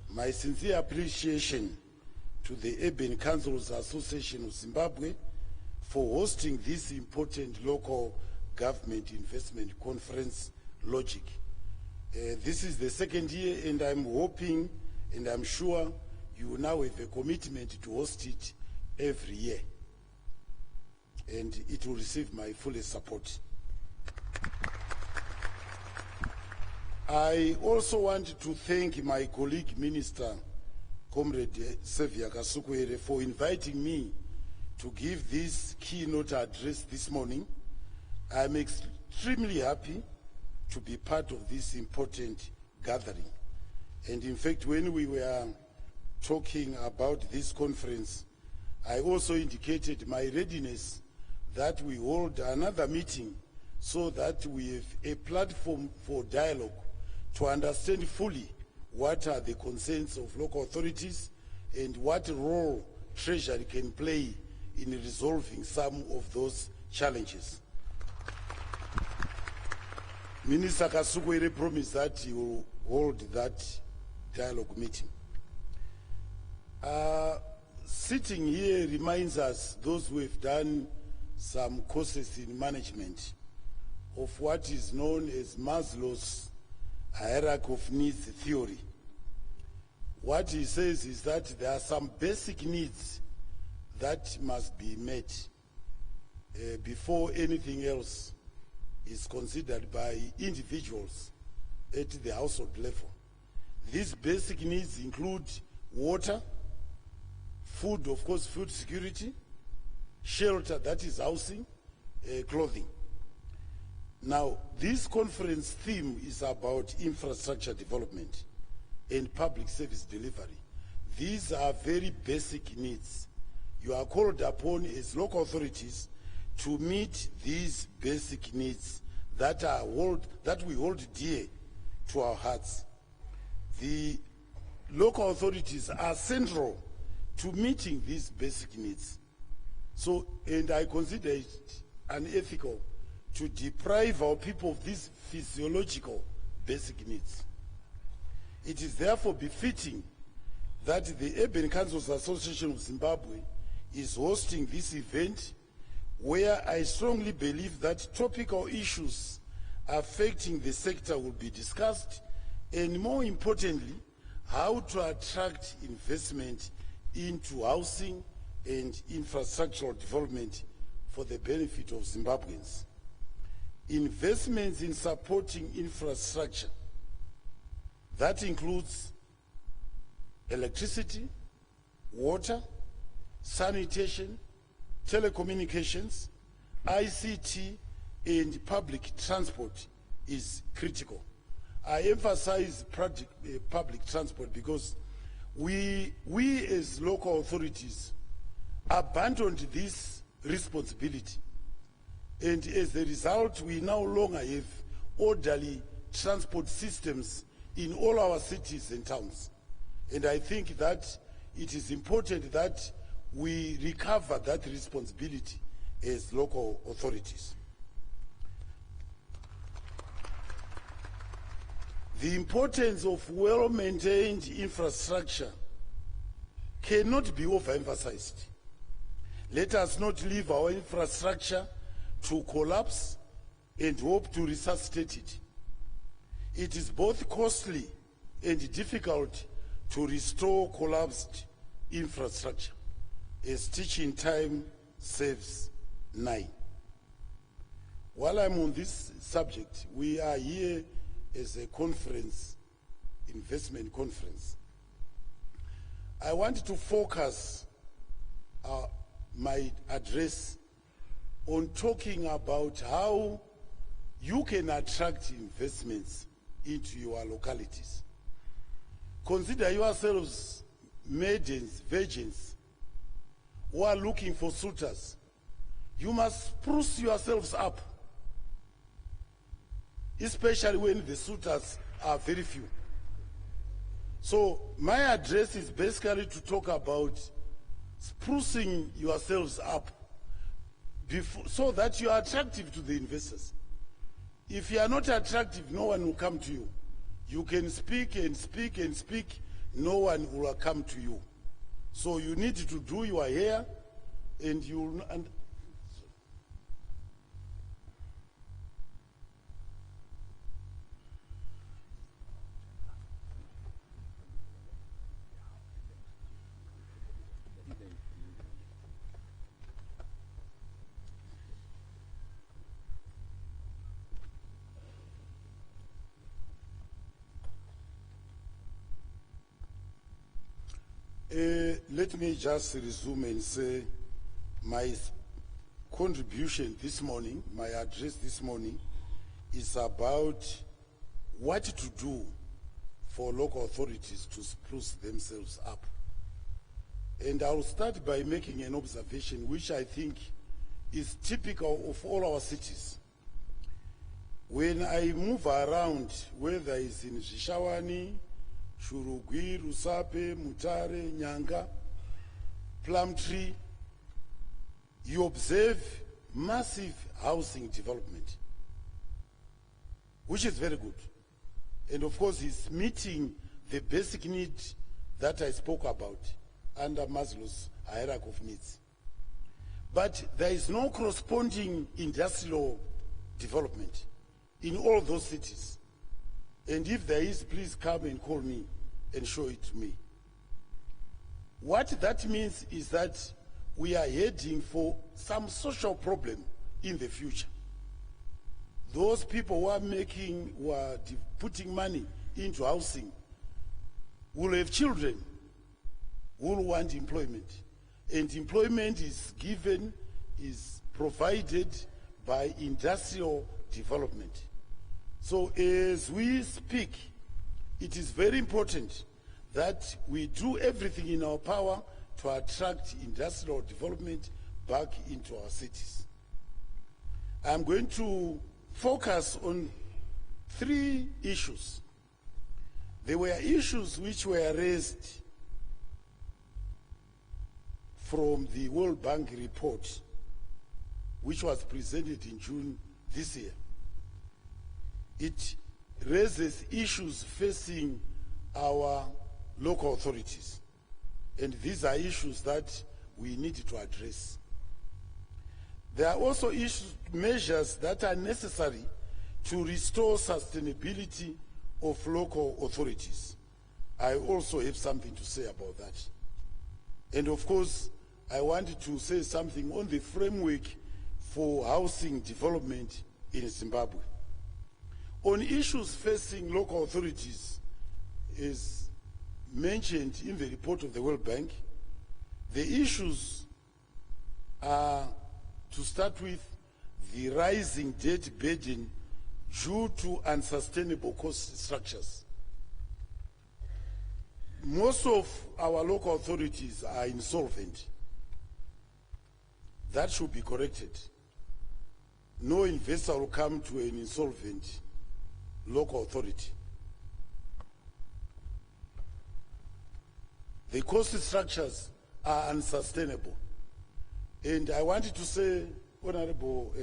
my sincere appreciation to the Urban Councils Association of Zimbabwe for hosting this important local government investment conference, LOGIC. This is the second year, and I'm hoping and I'm sure you now have a commitment to host it every year, and it will receive my fullest support. I also want to thank my colleague Minister, Comrade Sevia Kasukwere, for inviting me to give this keynote address this morning. I'm extremely happy to be part of this important gathering. And in fact, when we were talking about this conference, I also indicated my readiness that we hold another meeting so that we have a platform for dialogue to understand fully what are the concerns of local authorities and what role Treasury can play in resolving some of those challenges. Minister Kasukwere promised that he will hold that dialogue meeting. Sitting here reminds us, those who have done some courses in management, of what is known as Maslow's hierarchy of needs theory. What he says is that there are some basic needs that must be met before anything else is considered by individuals at the household level. These basic needs include water, food, of course, food security, shelter, that is housing, clothing. Now, this conference theme is about infrastructure development and public service delivery. These are very basic needs. You are called upon as local authorities to meet these basic needs that we hold dear to our hearts. The local authorities are central to meeting these basic needs. So, and I consider it unethical to deprive our people of these physiological basic needs. It is therefore befitting that the Urban Councils Association of Zimbabwe is hosting this event, where I strongly believe that topical issues affecting the sector will be discussed, and more importantly, how to attract investment into housing and infrastructural development for the benefit of Zimbabweans. Investments in supporting infrastructure, that includes electricity, water, sanitation, telecommunications, ICT, and public transport is critical. I emphasize public transport because we as local authorities abandoned this responsibility. And as a result, we no longer have orderly transport systems in all our cities and towns. And I think that it is important that we recover that responsibility as local authorities. The importance of well-maintained infrastructure cannot be overemphasized. Let us not leave our infrastructure to collapse and hope to resuscitate it. It is both costly and difficult to restore collapsed infrastructure, as teaching time saves 9. While I'm on this subject, we are here as a conference, investment conference. I want to focus my address on talking about how you can attract investments into your localities. Consider yourselves maidens, virgins, who are looking for suitors. You must spruce yourselves up, especially when the suitors are very few. So my address is basically to talk about sprucing yourselves up so that you are attractive to the investors. If you are not attractive, no one will come to you. You can speak and speak and speak, no one will come to you. So you need to do your hair and let me just resume and say my contribution this morning, my address this morning, is about what to do for local authorities to spruce themselves up. And I'll start by making an observation which I think is typical of all our cities. When I move around, whether it's in Zishawani, Shurugwi, Rusape, Mutare, Nyanga, Plumtree, you observe massive housing development, which is very good. And of course, it's meeting the basic need that I spoke about under Maslow's hierarchy of needs. But there is no corresponding industrial development in all those cities. And if there is, please come and call me and show it to me. What that means is that we are heading for some social problem in the future. Those people who are putting money into housing will have children who will want employment. And employment is provided by industrial development. So as we speak, it is very important that we do everything in our power to attract industrial development back into our cities. I'm going to focus on 3 issues. There were issues which were raised from the World Bank report, which was presented in June this year. It raises issues facing our local authorities. And these are issues that we need to address. There are also measures that are necessary to restore sustainability of local authorities. I also have something to say about that. And of course, I wanted to say something on the framework for housing development in Zimbabwe. On issues facing local authorities, as mentioned in the report of the World Bank, the issues are, to start with, the rising debt burden due to unsustainable cost structures. Most of our local authorities are insolvent. That should be corrected. No investor will come to an insolvent local authority. The cost structures are unsustainable. And I wanted to say, Honorable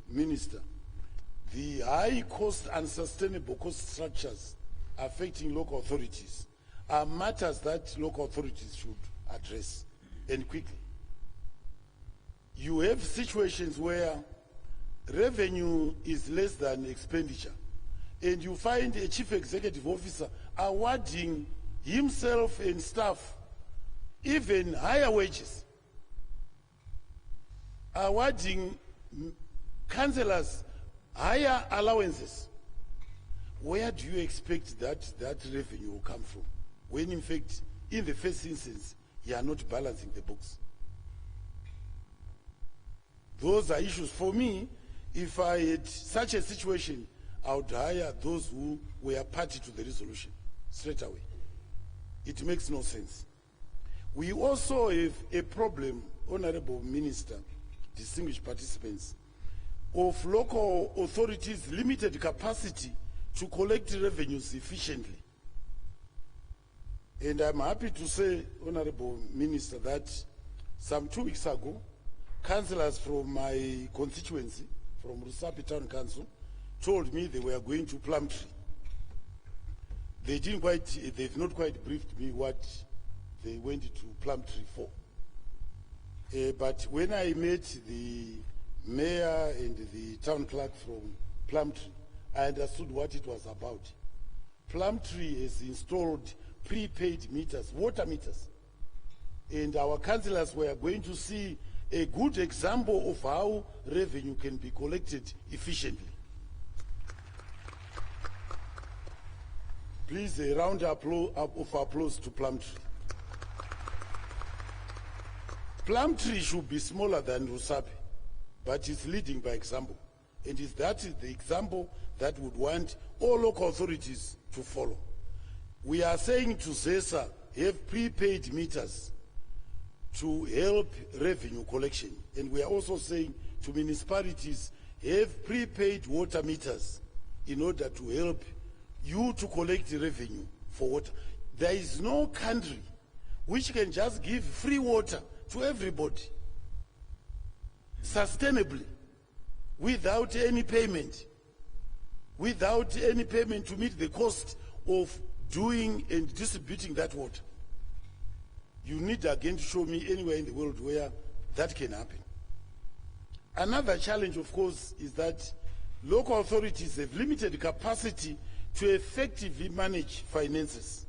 Minister, the high cost, unsustainable cost structures affecting local authorities are matters that local authorities should address, and quickly. You have situations where revenue is less than expenditure, and you find a chief executive officer awarding himself and staff even higher wages, awarding councillors higher allowances. Where do you expect that revenue will come from, when in fact, in the first instance, you are not balancing the books? Those are issues. For me, if I had such a situation, I would hire those who were party to the resolution straight away. It makes no sense. We also have a problem, Honorable Minister, distinguished participants, of local authorities' limited capacity to collect revenues efficiently. And I'm happy to say, Honorable Minister, that some 2 weeks ago, councillors from my constituency, from Rusape Town Council, told me they were going to Plumtree. They've not quite briefed me what they went to Plumtree for. But when I met the mayor and the town clerk from Plumtree, I understood what it was about. Plumtree has installed prepaid meters, water meters. And our councillors were going to see a good example of how revenue can be collected efficiently. Please, a round of applause to Plumtree. Plumtree should be smaller than Rusape, but it's leading by example. And that is the example that would want all local authorities to follow. We are saying to ZESA, have prepaid meters to help revenue collection. And we are also saying to municipalities, have prepaid water meters in order to help you to collect revenue for water. There is no country which can just give free water to everybody sustainably, without any payment to meet the cost of doing and distributing that water. You need again to show me anywhere in the world where that can happen. Another challenge, of course, is that local authorities have limited capacity to effectively manage finances.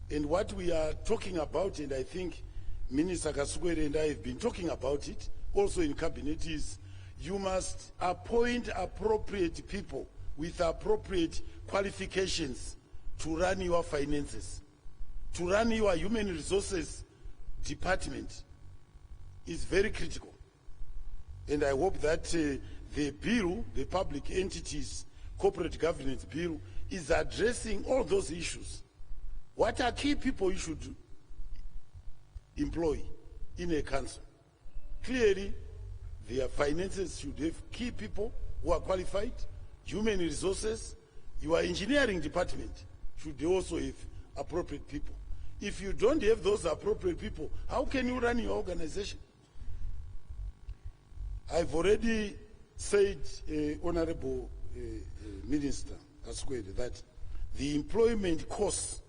And what we are talking about, and I think Minister Kasugwere and I have been talking about it, also in cabinet, is you must appoint appropriate people with appropriate qualifications to run your finances. To run your human resources department is very critical. And I hope that the bill, the Public Entities Corporate Governance Bill, is addressing all those issues. What are key people you should employ in a council? Clearly, their finances should have key people who are qualified, human resources. Your engineering department should also have appropriate people. If you don't have those appropriate people, how can you run your organization? I've already said, Honorable Minister Kasugwere, that the employment costs,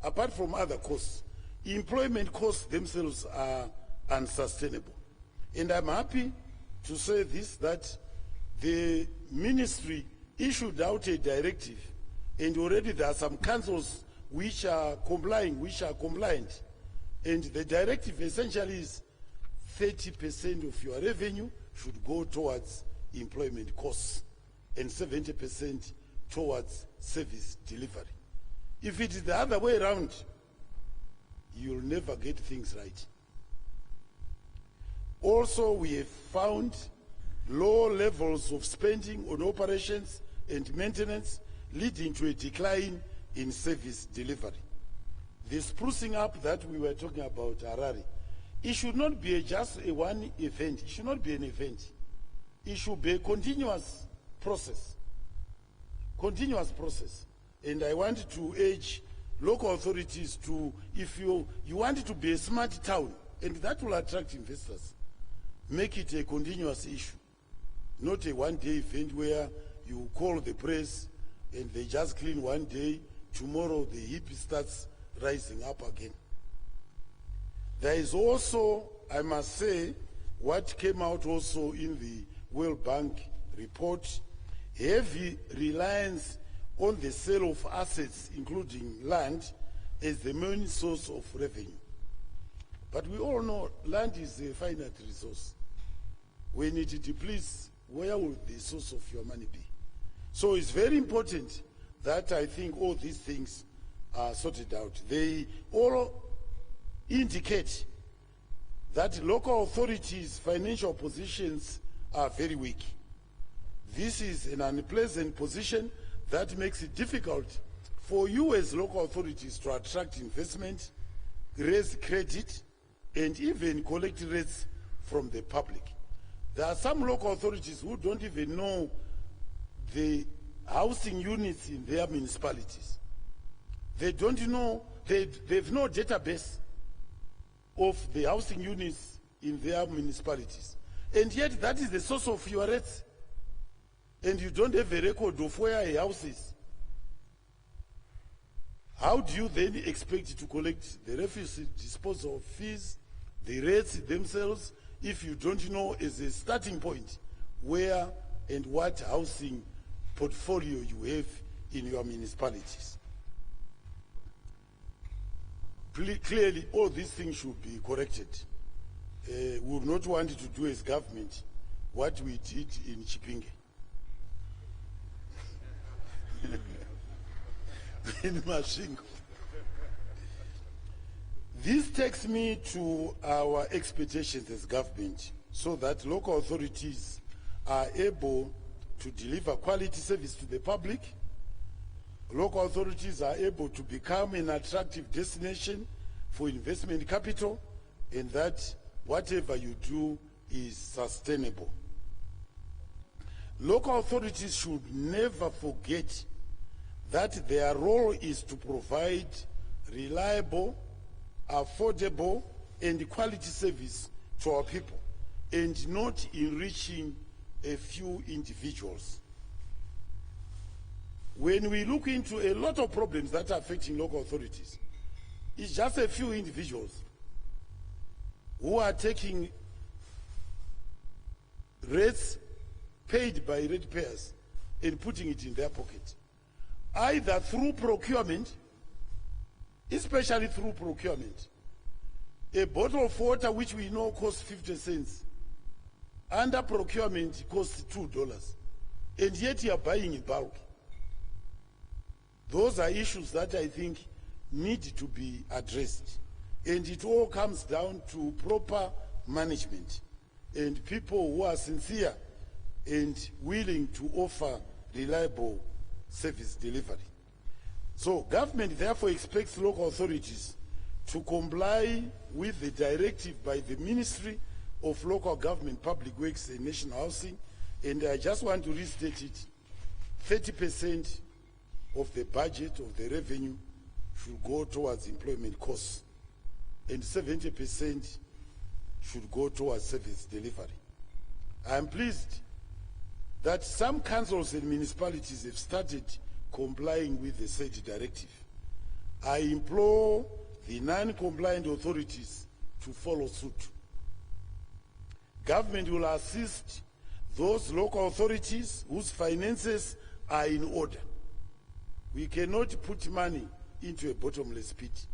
apart from other costs, employment costs themselves are unsustainable. And I'm happy to say this, that the ministry issued out a directive, and already there are some councils which are compliant. And the directive essentially is 30% of your revenue should go towards employment costs and 70% towards service delivery. If it is the other way around, you'll never get things right. Also, we have found low levels of spending on operations and maintenance, leading to a decline in service delivery. The sprucing up that we were talking about, Harare, it should not be just a one event. It should not be an event. It should be a continuous process. Continuous process. And I want to urge local authorities to, if you want it to be a smart town, and that will attract investors, make it a continuous issue, not a one-day event where you call the press and they just clean one day, tomorrow the heap starts rising up again. There is also, I must say, what came out also in the World Bank report, heavy reliance on the sale of assets, including land, as the main source of revenue. But we all know land is a finite resource. When it depletes, where will the source of your money be? So it's very important that I think all these things are sorted out. They all indicate that local authorities' financial positions are very weak. This is an unpleasant position that makes it difficult for you as local authorities to attract investment, raise credit, and even collect rates from the public. There are some local authorities who don't even know the housing units in their municipalities. They don't know, they've no database of the housing units in their municipalities. And yet that is the source of your rates. And you don't have a record of where a house is. How do you then expect to collect the refuse disposal fees, the rates themselves, if you don't know as a starting point where and what housing portfolio you have in your municipalities? Clearly, all these things should be corrected. We would not want to do as government what we did in Chipinge. In Mashingo. This takes me to our expectations as government, so that local authorities are able to deliver quality service to the public. Local authorities are able to become an attractive destination for investment capital, and that whatever you do is sustainable. Local authorities should never forget that their role is to provide reliable, affordable, and quality service to our people, and not enriching a few individuals. When we look into a lot of problems that are affecting local authorities, it's just a few individuals who are taking rates paid by ratepayers and putting it in their pocket, either through procurement, especially through procurement. A bottle of water, which we know costs 50 cents, under procurement costs $2, and yet you are buying in bulk. Those are issues that I think need to be addressed. And it all comes down to proper management and people who are sincere and willing to offer reliable service delivery. So government therefore expects local authorities to comply with the directive by the Ministry of Local Government, Public Works and National Housing, and I just want to restate it. 30% of the budget of the revenue should go towards employment costs, and 70% should go towards service delivery. I am pleased that some councils and municipalities have started complying with the said directive. I implore the non-compliant authorities to follow suit. Government will assist those local authorities whose finances are in order. We cannot put money into a bottomless pit.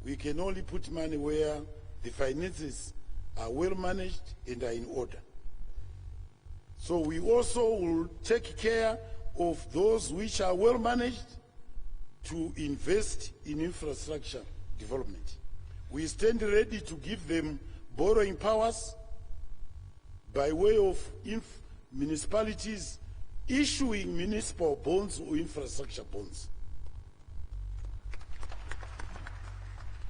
We can only put money where the finances are well managed and are in order. So we also will take care of those which are well managed to invest in infrastructure development. We stand ready to give them borrowing powers by way of municipalities issuing municipal bonds or infrastructure bonds.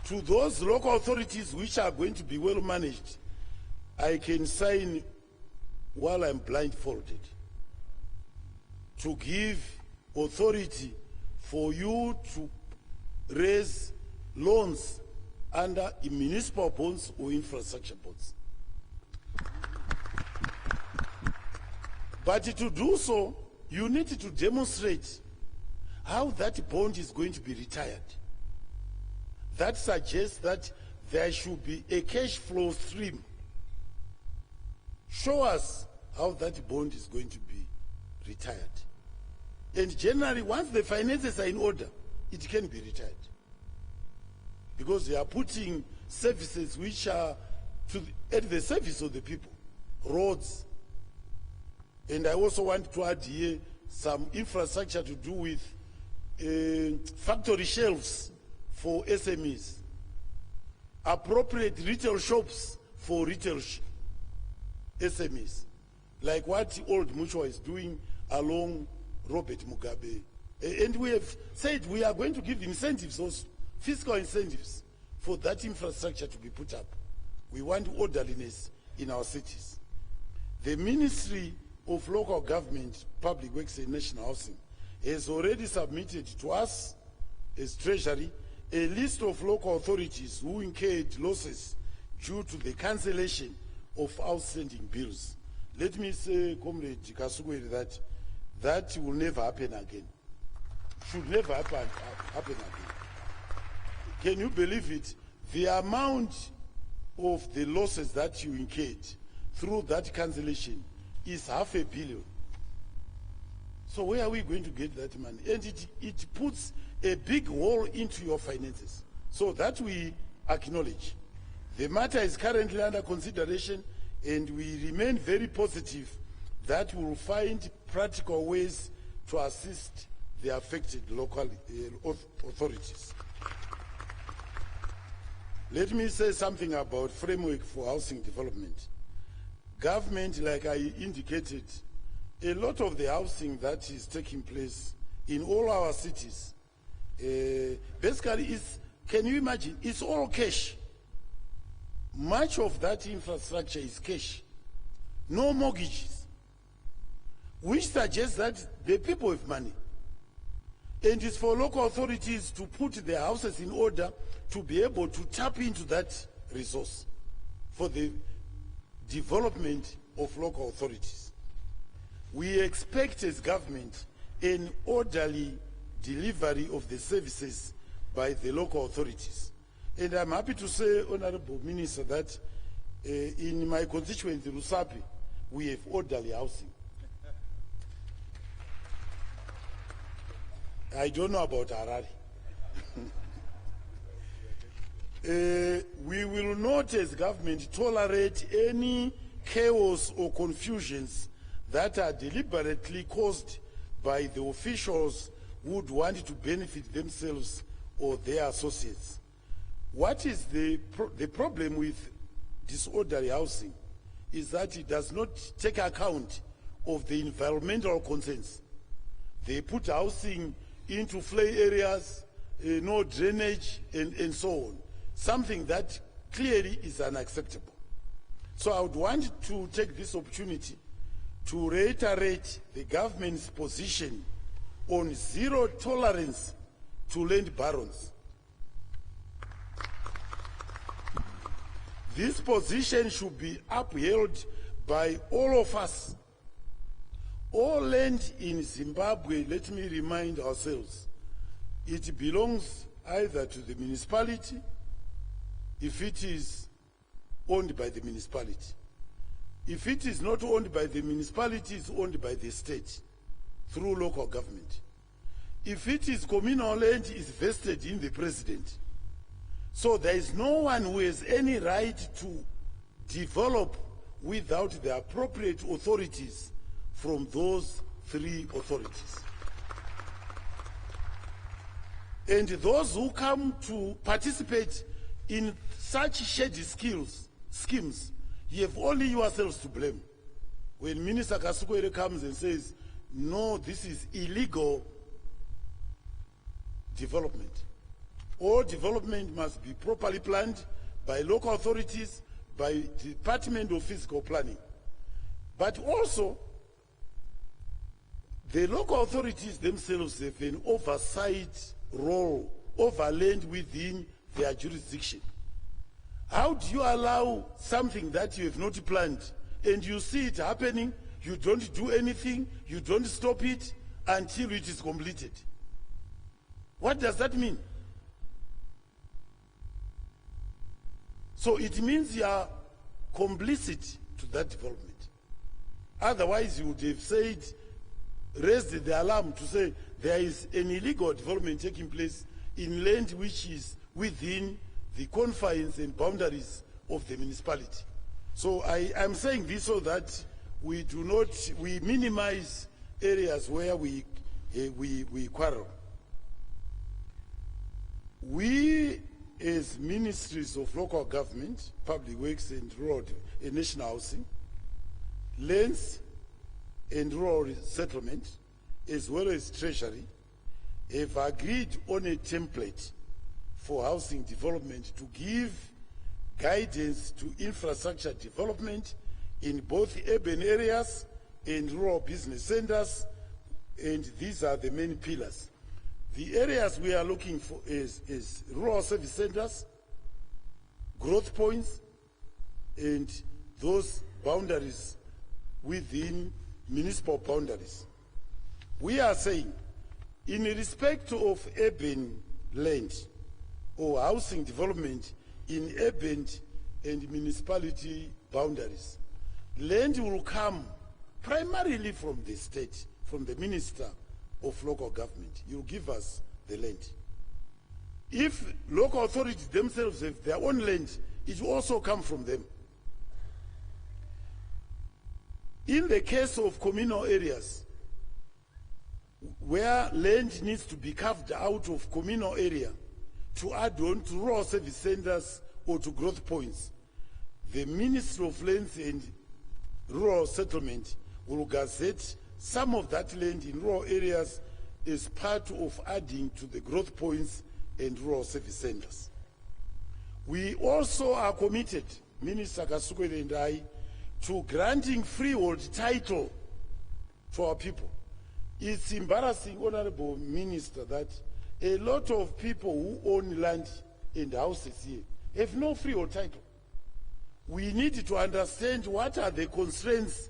To those local authorities which are going to be well managed, I can sign while I'm blindfolded to give authority for you to raise loans under municipal bonds or infrastructure bonds. But to do so, you need to demonstrate how that bond is going to be retired. That suggests that there should be a cash flow stream. Show us how that bond is going to be retired. And generally, once the finances are in order, it can be retired. Because they are putting services which are at the service of the people, roads. And I also want to add here some infrastructure to do with factory shelves for SMEs, appropriate retail shops for retail SMEs, like what Old Mutual is doing along Robert Mugabe. And we have said we are going to give incentives, also fiscal incentives, for that infrastructure to be put up. We want orderliness in our cities. The Ministry of Local Government, Public Works and National Housing has already submitted to us as Treasury a list of local authorities who incurred losses due to the cancellation of outstanding bills. Let me say, Comrade Kasugwere, that will never happen again. Should never happen again. Can you believe it? The amount of the losses that you incurred through that cancellation is $500 million. So where are we going to get that money? And it puts a big hole into your finances. So that we acknowledge. The matter is currently under consideration, and we remain very positive that we will find practical ways to assist the affected local authorities. Let me say something about framework for housing development. Government, like I indicated, a lot of the housing that is taking place in all our cities, basically is, can you imagine, it's all cash. Much of that infrastructure is cash, no mortgages, which suggests that the people have money. And it's for local authorities to put their houses in order to be able to tap into that resource for the development of local authorities. We expect as government an orderly delivery of the services by the local authorities. And I'm happy to say, Honorable Minister, that in my constituency, Rusapi, we have orderly housing. I don't know about Harare. We will not, as government, tolerate any chaos or confusions that are deliberately caused by the officials who would want to benefit themselves or their associates. What is the problem with disorderly housing is that it does not take account of the environmental concerns. They put housing into flay areas, no drainage, and so on. Something that clearly is unacceptable. So I would want to take this opportunity to reiterate the government's position on zero tolerance to land barons. This position should be upheld by all of us. All land in Zimbabwe, let me remind ourselves, it belongs either to the municipality, if it is owned by the municipality. If it is not owned by the municipality, it's owned by the state through local government. If it is communal land, it's vested in the president. So there is no one who has any right to develop without the appropriate authorities from those three authorities. And those who come to participate in such shady schemes, you have only yourselves to blame. When Minister Kasukwere comes and says, no, this is illegal development. All development must be properly planned by local authorities, by Department of Physical Planning. But also, the local authorities themselves have an oversight role over land within their jurisdiction. How do you allow something that you have not planned and you see it happening, you don't do anything, you don't stop it until it is completed? What does that mean? So it means you are complicit to that development. Otherwise you would have said, raised the alarm to say there is an illegal development taking place in land which is within the confines and boundaries of the municipality. So I am saying this so that we minimize areas where we quarrel. We, as ministries of local government, public works and road and national housing, lands and rural settlement, as well as treasury, have agreed on a template for housing development to give guidance to infrastructure development in both urban areas and rural business centers, and these are the main pillars. The areas we are looking for is rural service centers, growth points, and those boundaries within municipal boundaries. We are saying, in respect of urban land or housing development in urban and municipality boundaries, land will come primarily from the state, from the Minister of Local Government. You give us the land. If local authorities themselves have their own land, it will also come from them. In the case of communal areas, where land needs to be carved out of communal area to add on to rural service centers or to growth points, the Ministry of Lands and Rural Settlement will gazette some of that land in rural areas as part of adding to the growth points and rural service centers. We also are committed, Minister Kasukwere and I, to granting freehold title to our people. It's embarrassing, Honorable Minister, that a lot of people who own land and houses here have no freehold title. We need to understand what are the constraints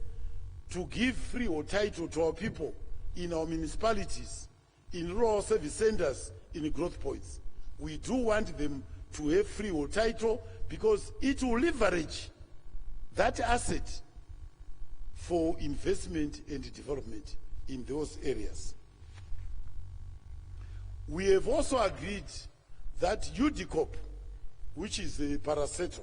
to give freehold title to our people in our municipalities, in rural service centers, in growth points. We do want them to have freehold title because it will leverage that asset for investment and development in those areas. We have also agreed that UDCOP, which is the Paraceto,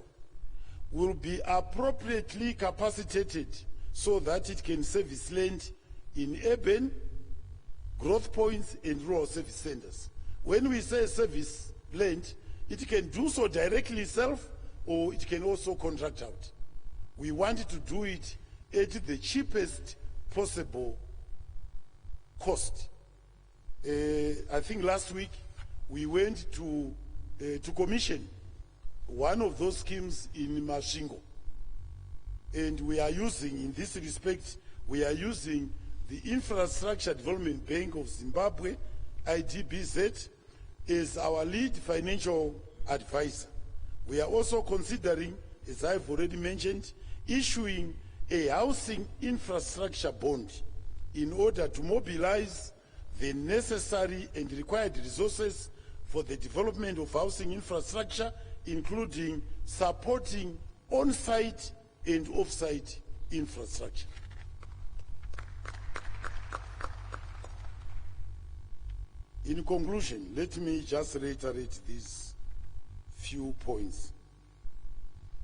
will be appropriately capacitated so that it can service land in urban, growth points, and rural service centers. When we say service land, it can do so directly itself, or it can also contract out. We want to do it at the cheapest possible cost. I think last week we went to commission one of those schemes in Mashingo. And we are using, in this respect, we are using the Infrastructure Development Bank of Zimbabwe, IDBZ, as our lead financial advisor. We are also considering, as I've already mentioned, issuing a housing infrastructure bond in order to mobilize the necessary and required resources for the development of housing infrastructure, including supporting on-site and off-site infrastructure. In conclusion, let me just reiterate these few points.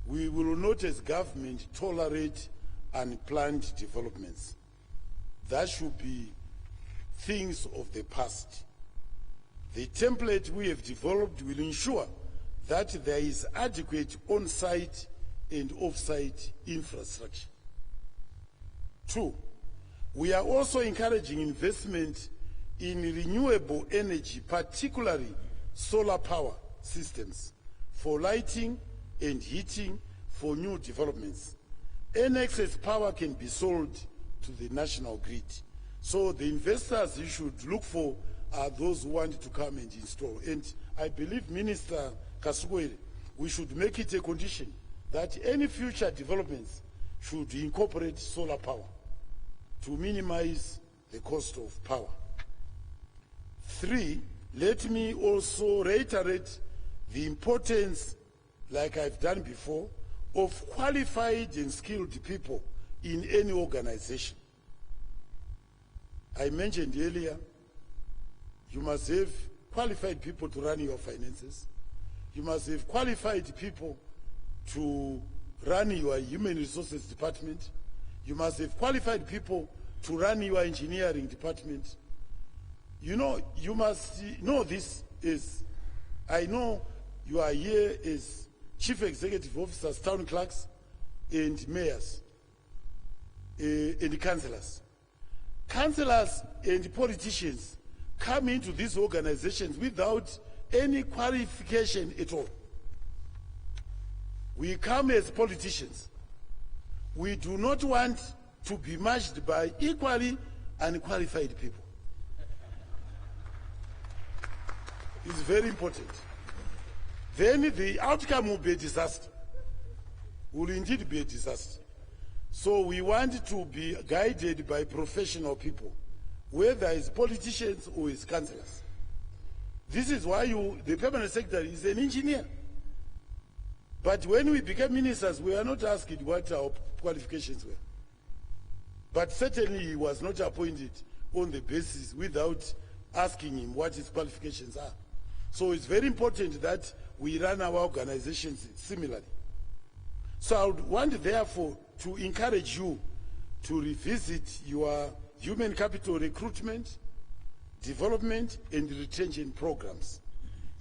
We will not, as government, tolerate unplanned developments. That should be things of the past. The template we have developed will ensure that there is adequate on-site and off-site infrastructure. 2, we are also encouraging investment in renewable energy, particularly solar power systems, for lighting and heating for new developments. Any excess power can be sold to the national grid. So the investors you should look for are those who want to come and install. And I believe, Minister Kasugwele, we should make it a condition that any future developments should incorporate solar power to minimize the cost of power. 3, let me also reiterate the importance, like I've done before, of qualified and skilled people in any organization. I mentioned earlier, you must have qualified people to run your finances. You must have qualified people to run your human resources department. You must have qualified people to run your engineering department. You know, you must know this is, I know you are here as chief executive officers, town clerks, and mayors, and councillors. Councillors and politicians come into these organizations without any qualification at all. We come as politicians. We do not want to be matched by equally unqualified people. It's very important. Then the outcome will be a disaster. Will indeed be a disaster. So we want to be guided by professional people, whether as politicians or as councillors. This is why the permanent secretary is an engineer. But when we became ministers, we are not asked what our qualifications were. But certainly he was not appointed on the basis without asking him what his qualifications are. So it's very important that we run our organizations similarly. So I would want, therefore, to encourage you to revisit your human capital recruitment, development, and retention programs.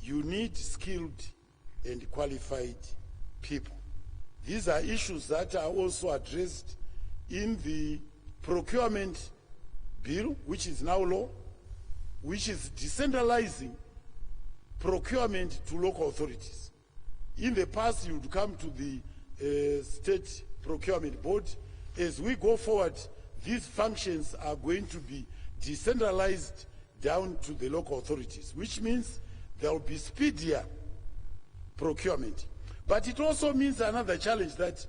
You need skilled and qualified people. These are issues that are also addressed in the procurement bill, which is now law, which is decentralizing procurement to local authorities. In the past, you would come to the state procurement board. As we go forward, these functions are going to be decentralized down to the local authorities, which means there will be speedier procurement. But it also means another challenge, that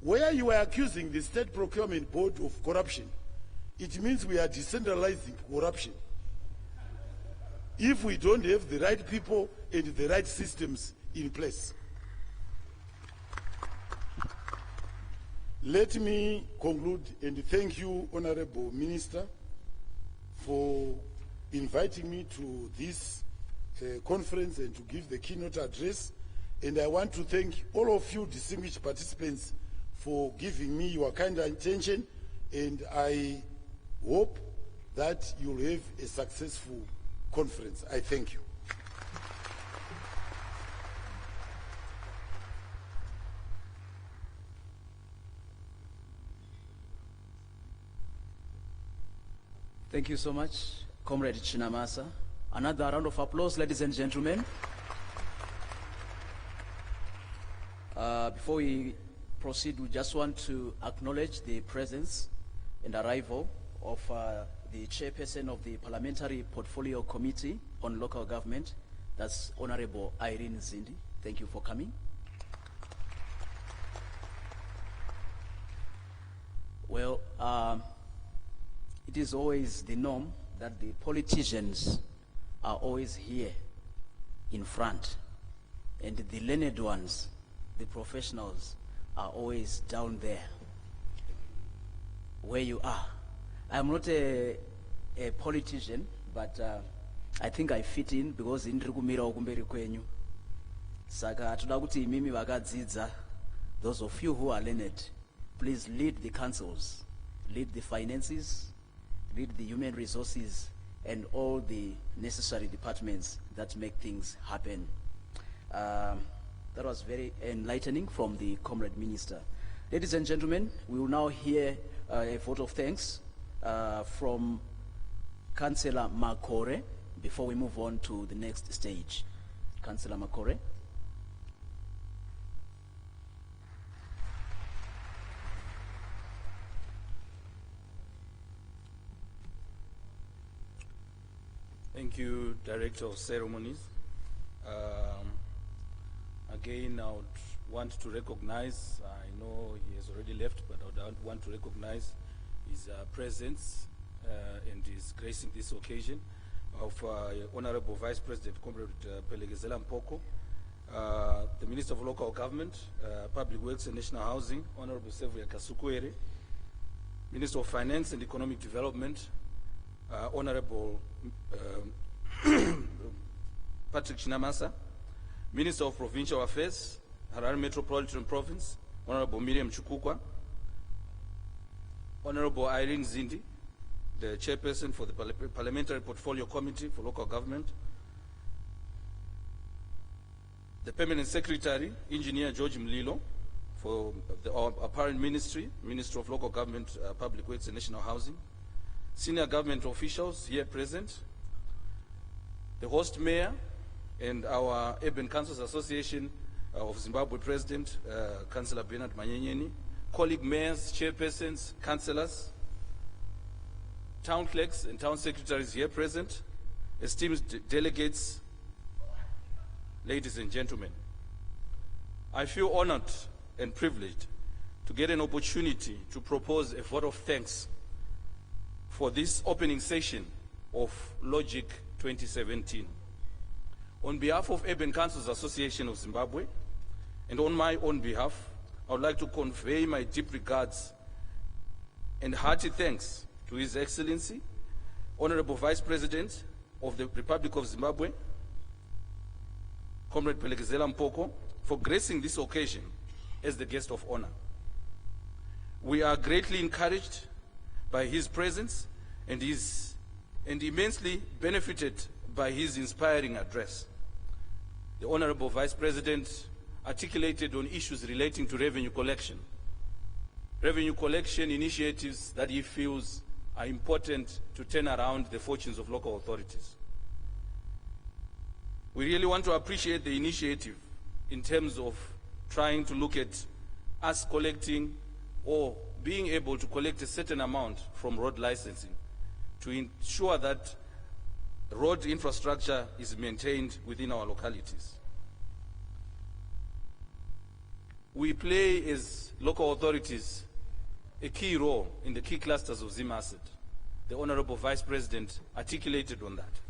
where you are accusing the state procurement board of corruption, it means we are decentralizing corruption. If we don't have the right people and the right systems in place. Let me conclude and thank you, Honorable Minister, for inviting me to this conference and to give the keynote address. And I want to thank all of you distinguished participants for giving me your kind attention, and I hope that you'll have a successful conference. I thank you. Thank you so much, Comrade Chinamasa. Another round of applause, ladies and gentlemen. Before we proceed, we just want to acknowledge the presence and arrival of the Chairperson of the Parliamentary Portfolio Committee on Local Government. That's Honorable Irene Zindi. Thank you for coming. Well, it is always the norm that the politicians are always here in front, and the learned ones, the professionals, are always down there where you are. I'm not a politician, but I think I fit in because in Rikumira ukumberi kwenyu. Saka toda kuti mimi vakadzidza, those of you who are learned, please lead the councils, lead the finances, lead the human resources, and all the necessary departments that make things happen. That was very enlightening from the Comrade Minister. Ladies and gentlemen, we will now hear a vote of thanks from Councillor Makore before we move on to the next stage. Councillor Makore. Thank you, Director of Ceremonies. Again, I would want to recognize, I know he has already left, but I would want to recognize his presence and his gracing this occasion of Honorable Vice President Comrade Pelegezela Mphoko, the Minister of Local Government, Public Works and National Housing, Honorable Sevia Kasukwere, Minister of Finance and Economic Development, Honorable Patrick Chinamasa, Minister of Provincial Affairs, Harare Metropolitan Province, Honorable Miriam Chukukwa, Honorable Irene Zindi, the Chairperson for the Parliamentary Portfolio Committee for Local Government, the Permanent Secretary, Engineer George Mlilo, for our apparent ministry, Minister of Local Government, Public Works and National Housing, senior government officials here present, the host mayor and our Urban Councils Association of Zimbabwe President, Councillor Bernard Manyenyeni, colleague mayors, chairpersons, councillors, town clerks and town secretaries here present, esteemed delegates, ladies and gentlemen. I feel honored and privileged to get an opportunity to propose a vote of thanks for this opening session of Logic 2017. On behalf of Urban Councils Association of Zimbabwe, and on my own behalf, I would like to convey my deep regards and hearty thanks to His Excellency, Honorable Vice President of the Republic of Zimbabwe, Comrade Pelegezela Mphoko, for gracing this occasion as the guest of honor. We are greatly encouraged by his presence and immensely benefited by his inspiring address. The Honorable Vice President articulated on issues relating to revenue collection initiatives that he feels are important to turn around the fortunes of local authorities. We really want to appreciate the initiative in terms of trying to look at us collecting or being able to collect a certain amount from road licensing to ensure that road infrastructure is maintained within our localities. We play as local authorities a key role in the key clusters of Zim asset. The Honorable Vice President articulated on that.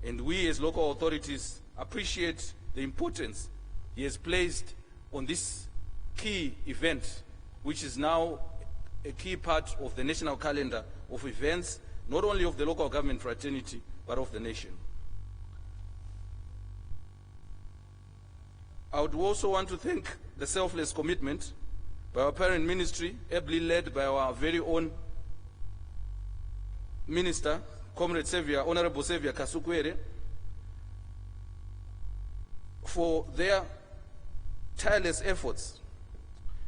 And we as local authorities appreciate the importance he has placed on this key event, which is now a key part of the national calendar of events, not only of the local government fraternity, but of the nation. I would also want to thank the selfless commitment by our parent ministry, ably led by our very own Minister, Comrade Sevia, Honorable Sevia Kasukwere, for their tireless efforts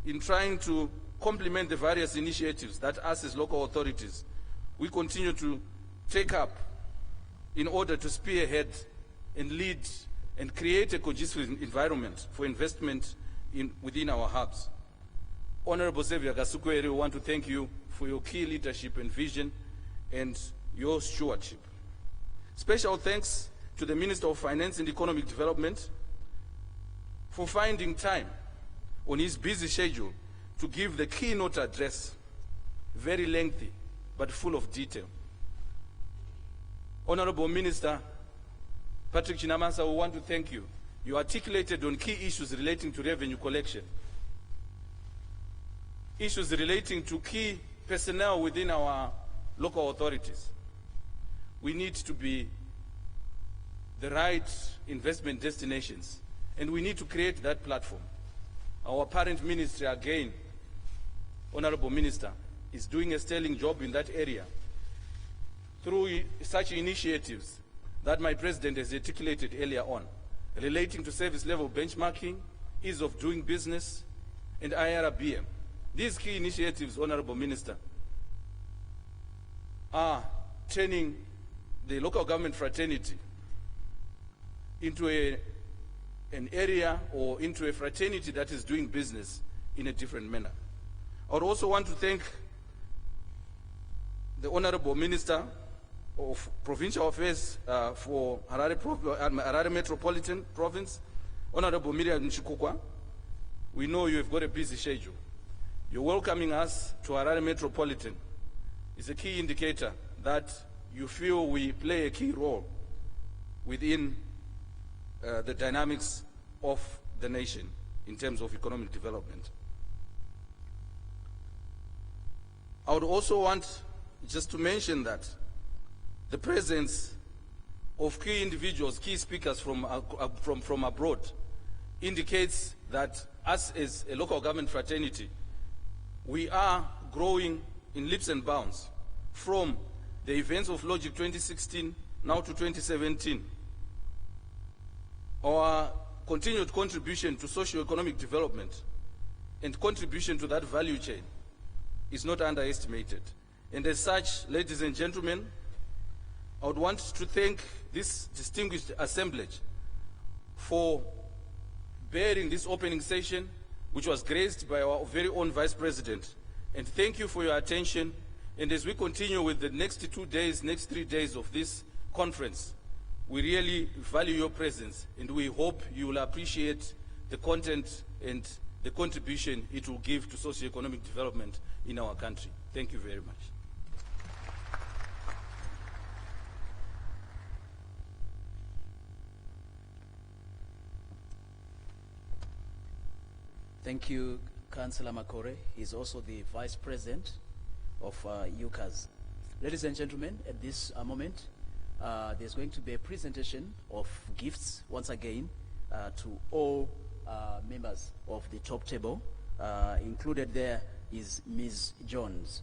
in trying to complement the various initiatives that us as local authorities we continue to take up in order to spearhead and lead and create a conducive environment for investment within our hubs. Honorable Sevia Kasukwere, we want to thank you for your key leadership and vision and your stewardship. Special thanks to the Minister of Finance and Economic Development for finding time on his busy schedule to give the keynote address, very lengthy but full of detail. Honorable Minister Patrick Chinamasa, we want to thank you. You articulated on key issues relating to revenue collection, issues relating to key personnel within our local authorities. We need to be the right investment destinations, and we need to create that platform. Our parent ministry, again, Honorable Minister, is doing a sterling job in that area. through such initiatives that my president has articulated earlier on, relating to service level benchmarking, ease of doing business, and IRBM. These key initiatives, Honorable Minister, are turning the local government fraternity into an area or into a fraternity that is doing business in a different manner. I would also want to thank the Honorable Minister of Provincial Affairs for Harare Metropolitan Province, Honorable Miriam Nchikukwa. We know you have got a busy schedule. You're welcoming us to Harare Metropolitan. It's a key indicator that you feel we play a key role within the dynamics of the nation in terms of economic development. I would also want just to mention that the presence of key individuals, key speakers from abroad, indicates that us as a local government fraternity, we are growing in leaps and bounds from the events of Logic 2016 now to 2017. Our continued contribution to socio-economic development and contribution to that value chain is not underestimated. And as such, ladies and gentlemen, I would want to thank this distinguished assemblage for bearing this opening session, which was graced by our very own Vice President. And thank you for your attention. And as we continue with the next 2 days, next 3 days of this conference, we really value your presence, and we hope you will appreciate the content and the contribution it will give to socio-economic development in our country. Thank you very much. Thank you, Councillor Makore. He's also the Vice President of UCAS. Ladies and gentlemen, at this moment, there's going to be a presentation of gifts, once again, to all members of the top table. Included there is Ms. Jones.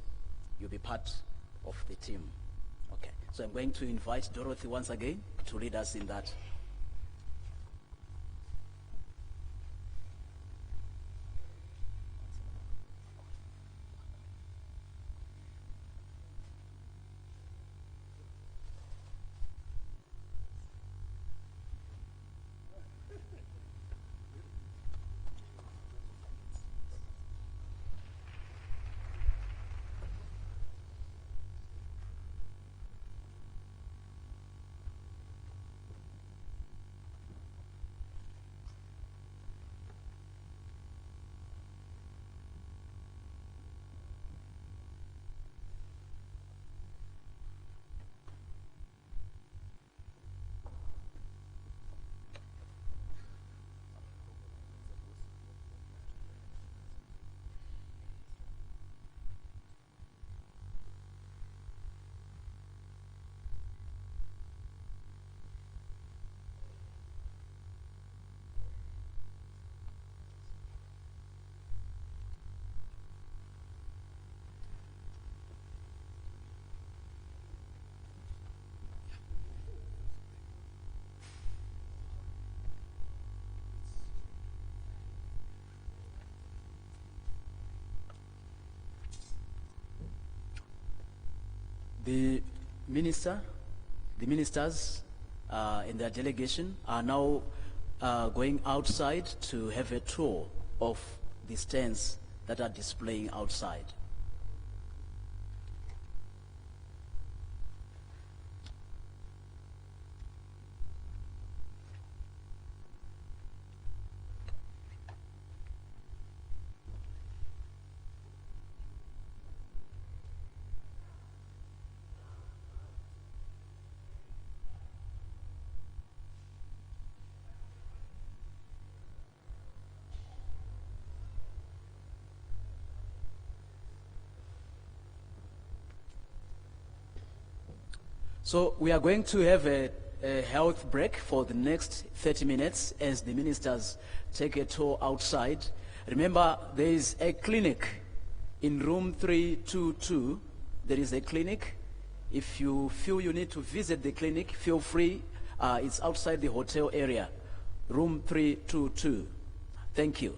You'll be part of the team. Okay, so I'm going to invite Dorothy once again to lead us in that. The ministers and their delegation are now going outside to have a tour of the stands that are displaying outside. So we are going to have a health break for the next 30 minutes as the ministers take a tour outside. Remember, there is a clinic in room 322. There is a clinic If you feel you need to visit the clinic, feel free. It's outside the hotel area, room 322. Thank you.